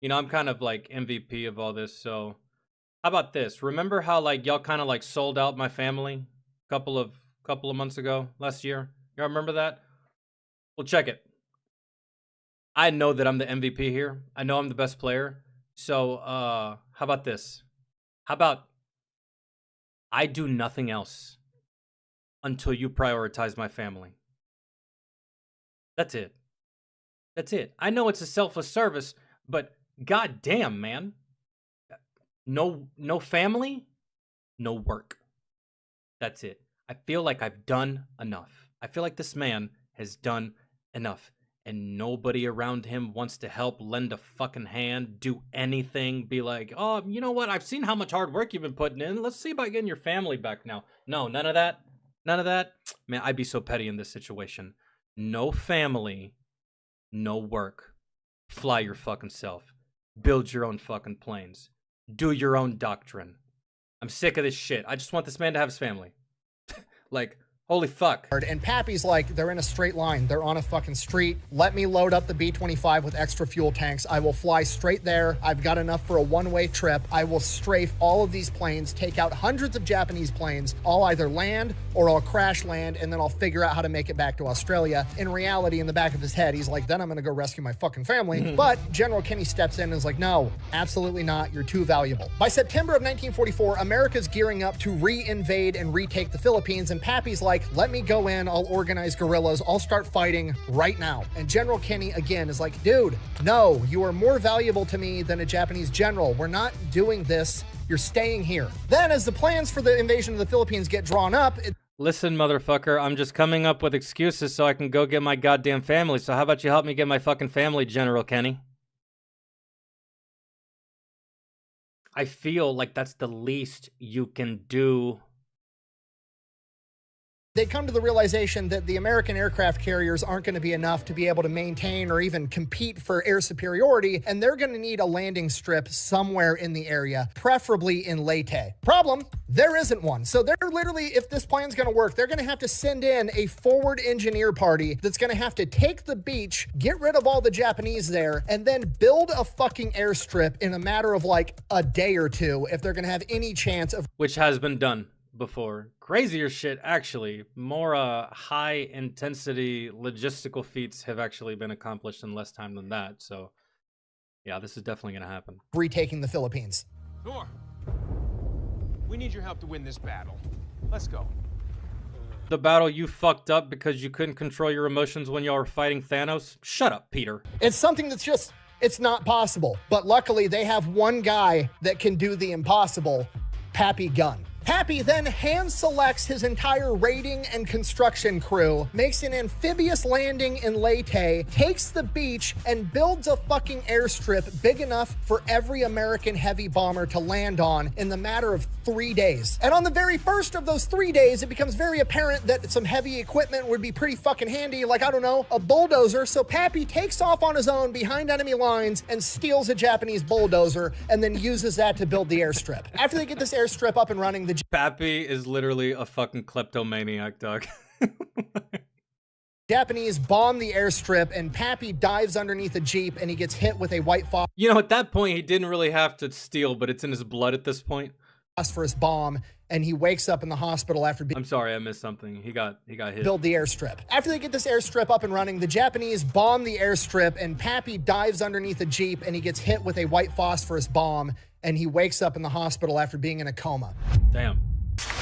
Speaker 2: you know, I'm kind of like MVP of all this. So how about this? Remember how like y'all kind of like sold out my family a couple of months ago, last year? Y'all remember that? Well, check it. I know that I'm the MVP here. I know I'm the best player. So, how about this? How about I do nothing else until you prioritize my family? That's it. That's it. I know it's a selfless service, but goddamn, man. No family, no work. That's it. I feel like I've done enough. I feel like this man has done enough. And nobody around him wants to help, lend a fucking hand, do anything, be like, oh, you know what? I've seen how much hard work you've been putting in. Let's see about getting your family back now. No, none of that. None of that. Man, I'd be so petty in this situation. No family, no work. Fly your fucking self. Build your own fucking planes. Do your own doctrine. I'm sick of this shit. I just want this man to have his family. Like, holy fuck.
Speaker 1: And Pappy's like, they're in a straight line. They're on a fucking street. Let me load up the B-25 with extra fuel tanks. I will fly straight there. I've got enough for a one-way trip. I will strafe all of these planes, take out hundreds of Japanese planes. I'll either land or I'll crash land, and then I'll figure out how to make it back to Australia. In reality, in the back of his head, he's like, then I'm gonna go rescue my fucking family. But General Kenny steps in and is like, no, absolutely not. You're too valuable. By September of 1944, America's gearing up to re-invade and retake the Philippines, and Pappy's like, let me go in, I'll organize guerrillas, I'll start fighting right now. And General Kenny again is like, dude, no, you are more valuable to me than a Japanese general. We're not doing this. You're staying here. Then as the plans for the invasion of the Philippines get drawn up,
Speaker 2: listen, motherfucker, I'm just coming up with excuses so I can go get my goddamn family. So how about you help me get my fucking family, General Kenny? I feel like that's the least you can do.
Speaker 1: they come to the realization that the American aircraft carriers aren't going to be enough to be able to maintain or even compete for air superiority, and they're going to need a landing strip somewhere in the area, preferably in Leyte. Problem, there isn't one. So they're literally, if this plan's going to work, they're going to have to send in a forward engineer party that's going to have to take the beach, get rid of all the Japanese there, and then build a fucking airstrip in a matter of like a day or two if they're going to have any chance of...
Speaker 2: Which has been done before. Crazier shit, actually. More high intensity logistical feats have actually been accomplished in less time than that. So yeah, this is definitely going to happen.
Speaker 1: Retaking the Philippines.
Speaker 10: Thor, we need your help to win this battle. Let's go.
Speaker 2: The battle you fucked up because you couldn't control your emotions when y'all were fighting Thanos? Shut up, Peter.
Speaker 1: It's something that's just, it's not possible. But luckily they have one guy that can do the impossible, Papy Gun. Pappy then hand selects his entire raiding and construction crew, makes an amphibious landing in Leyte, takes the beach, and builds a fucking airstrip big enough for every American heavy bomber to land on in the matter of 3 days. And on the very first of those 3 days, it becomes very apparent that some heavy equipment would be pretty fucking handy, like, I don't know, a bulldozer. So Pappy takes off on his own behind enemy lines and steals a Japanese bulldozer and then uses that to build the airstrip. After they get this airstrip up and running, the
Speaker 2: Pappy is literally a fucking kleptomaniac, dog.
Speaker 1: Japanese bomb the airstrip, and Pappy dives underneath a Jeep and he gets hit with a white fox.
Speaker 2: You know, at that point, he didn't really have to steal, but it's in his blood at this point.
Speaker 1: phosphorus bomb, and he wakes up in the hospital after being
Speaker 2: I'm sorry, I missed something. He got hit.
Speaker 1: build the airstrip. After they get this airstrip up and running, the Japanese bomb the airstrip, and Pappy dives underneath a Jeep and he gets hit with a white phosphorus bomb, and he wakes up in the hospital after being in a coma.
Speaker 2: Damn.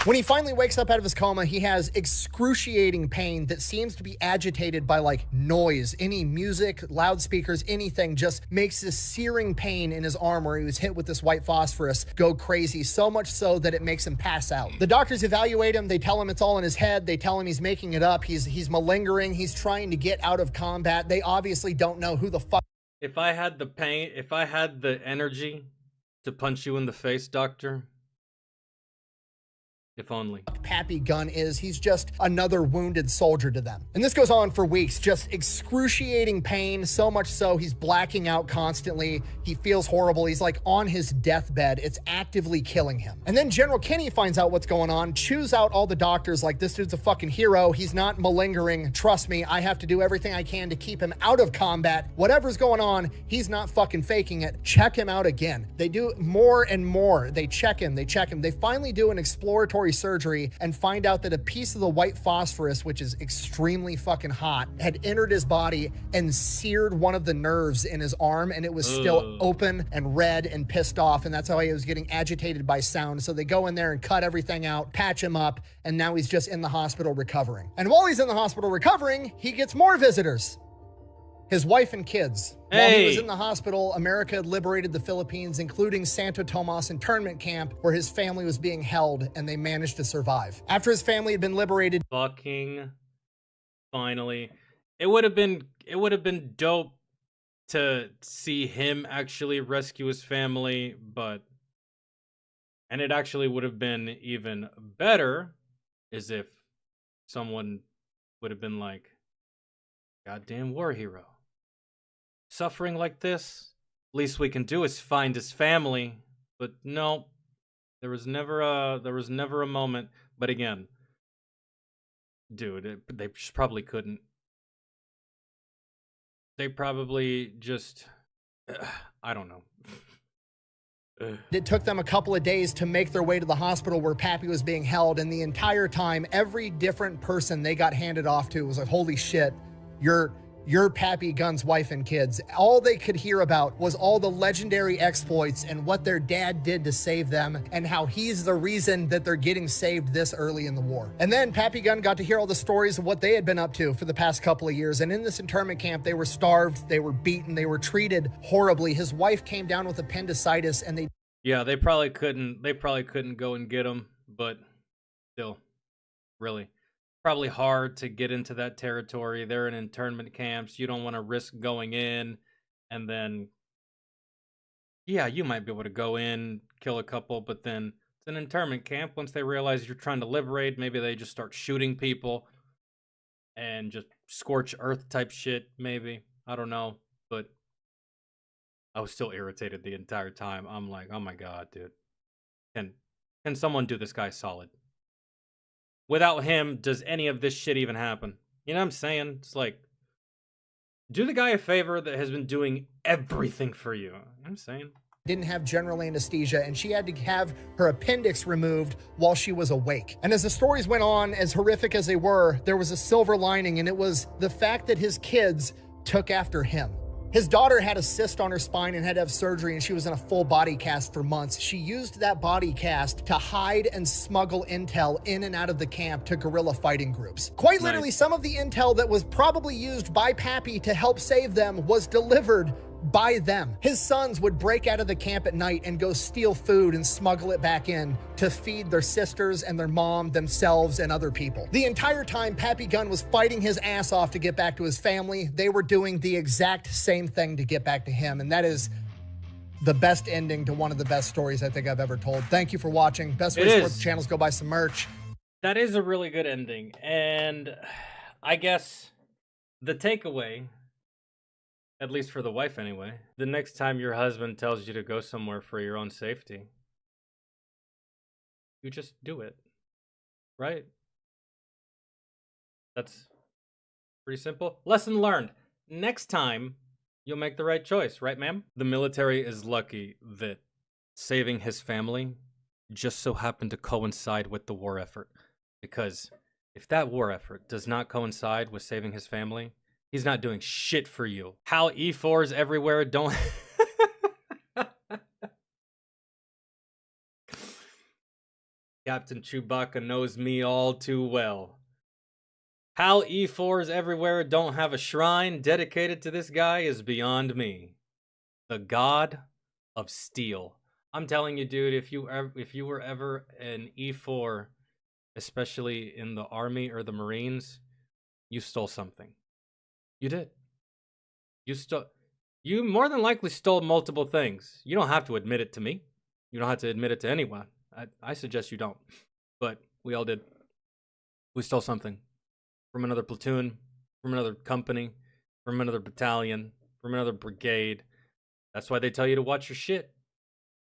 Speaker 1: When he finally wakes up out of his coma, he has excruciating pain that seems to be agitated by like noise. Any music, loudspeakers, anything just makes this searing pain in his arm where he was hit with this white phosphorus go crazy, so much so that it makes him pass out. The doctors evaluate him. They tell him it's all in his head. They tell him he's making it up. He's malingering. He's trying to get out of combat. They obviously don't know who the fuck.
Speaker 2: If I had the pain, if I had the energy to punch you in the face, doctor, if only.
Speaker 1: Papy Gun is. He's just another wounded soldier to them. And this goes on for weeks, just excruciating pain, so much so he's blacking out constantly. He feels horrible. He's like on his deathbed. It's actively killing him. And then General Kenny finds out what's going on, chews out all the doctors like, this dude's a fucking hero. He's not malingering. Trust me, I have to do everything I can to keep him out of combat. Whatever's going on, he's not fucking faking it. Check him out again. They do more and more. They check him. They finally do an exploratory surgery and find out that a piece of the white phosphorus, which is extremely fucking hot, had entered his body and seared one of the nerves in his arm, and it was still open and red and pissed off, and that's how he was getting agitated by sound. So they go in there and cut everything out, patch him up, and now he's just in the hospital recovering. And while he's in the hospital recovering, he gets more visitors. His wife and kids. While he was in the hospital, America had liberated the Philippines, including Santo Tomas internment camp, where his family was being held, and they managed to survive. After his family had been liberated,
Speaker 2: Fucking finally. It would have been dope to see him actually rescue his family, and it actually would have been even better is if someone would have been like, goddamn war hero. Suffering like this, least we can do is find his family. But no, there was never a moment. But again, dude, they just probably couldn't. They probably just, I don't know.
Speaker 1: It took them a couple of days to make their way to the hospital where Pappy was being held, and the entire time, every different person they got handed off to was like, holy shit, you're Papy Gun's wife and kids. All they could hear about was all the legendary exploits and what their dad did to save them, and how he's the reason that they're getting saved this early in the war. And then Papy Gun got to hear all the stories of what they had been up to for the past couple of years. And in this internment camp, they were starved, they were beaten, they were treated horribly. His wife came down with appendicitis, and
Speaker 2: they probably couldn't go and get him, but still, really. Probably hard to get into that territory. They're in internment camps. You don't want to risk going in, and then, yeah, you might be able to go in, kill a couple, but then it's an internment camp. Once they realize you're trying to liberate, maybe they just start shooting people and just scorch earth type shit, maybe. I don't know, but I was still irritated the entire time. I'm like, oh my god, dude. Can someone do this guy solid? Without him, does any of this shit even happen? You know what I'm saying? It's like, do the guy a favor that has been doing everything for you. You know what I'm saying?
Speaker 1: Didn't have general anesthesia, and she had to have her appendix removed while she was awake. And as the stories went on, as horrific as they were, there was a silver lining, and it was the fact that his kids took after him. His daughter had a cyst on her spine and had to have surgery, and she was in a full body cast for months. She used that body cast to hide and smuggle intel in and out of the camp to guerrilla fighting groups. Quite literally, some of the intel that was probably used by Pappy to help save them was delivered by them. His sons would break out of the camp at night and go steal food and smuggle it back in to feed their sisters and their mom, themselves, and other people. The entire time, Papy Gun was fighting his ass off to get back to his family. They were doing the exact same thing to get back to him, and that is the best ending to one of the best stories I think I've ever told. Thank you for watching. Best way to support the channel is go buy some merch.
Speaker 2: That is a really good ending, and I guess the takeaway, at least for the wife anyway, the next time your husband tells you to go somewhere for your own safety, you just do it, right? That's pretty simple. Lesson learned. Next time, you'll make the right choice, right, ma'am? The military is lucky that saving his family just so happened to coincide with the war effort. Because if that war effort does not coincide with saving his family, he's not doing shit for you. How E4s everywhere don't... Captain Chewbacca knows me all too well. How E4s everywhere don't have a shrine dedicated to this guy is beyond me. The God of Steel. I'm telling you, dude, if you were ever an E4, especially in the Army or the Marines, you stole something. You did. You more than likely stole multiple things. You don't have to admit it to me. You don't have to admit it to anyone. I suggest you don't. But we all did. We stole something. From another platoon, from another company, from another battalion, from another brigade. That's why they tell you to watch your shit.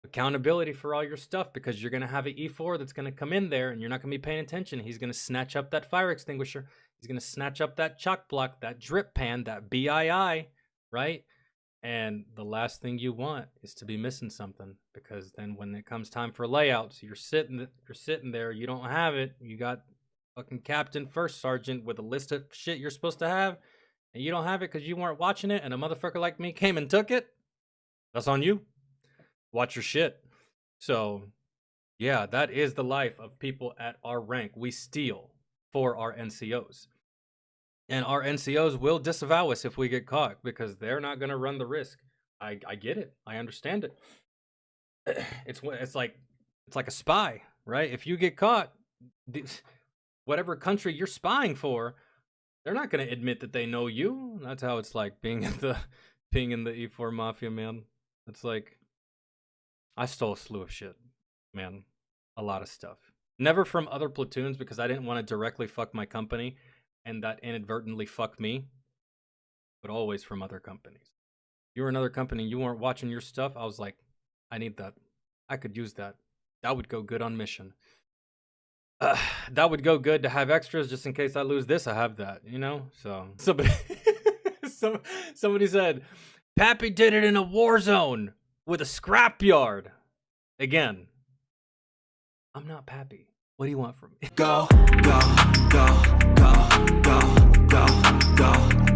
Speaker 2: Accountability for all your stuff, because you're going to have an E4 that's going to come in there and you're not going to be paying attention. He's going to snatch up that fire extinguisher. He's going to snatch up that chalk block, that drip pan, that BII, right? And the last thing you want is to be missing something, because then when it comes time for layouts, you're sitting there, you don't have it. You got fucking captain, first sergeant with a list of shit you're supposed to have, and you don't have it because you weren't watching it, and a motherfucker like me came and took it. That's on you. Watch your shit. So, yeah, that is the life of people at our rank. We steal for our NCOs. And our NCOs will disavow us if we get caught, because they're not going to run the risk. I get it. I understand it. It's like a spy, right? If you get caught, whatever country you're spying for, they're not going to admit that they know you. That's how it's like being in the E4 Mafia, man. It's like, I stole a slew of shit, man. A lot of stuff. Never from other platoons, because I didn't want to directly fuck my company and that inadvertently fuck me, but always from other companies. You were another company, you weren't watching your stuff, I was like, I need that. I could use that. That would go good on mission. That would go good to have extras just in case I lose this, I have that, you know? So, somebody said, Pappy did it in a war zone with a scrapyard. Again, I'm not Pappy. What do you want from me?
Speaker 13: Go, go, go, go, go, go, go.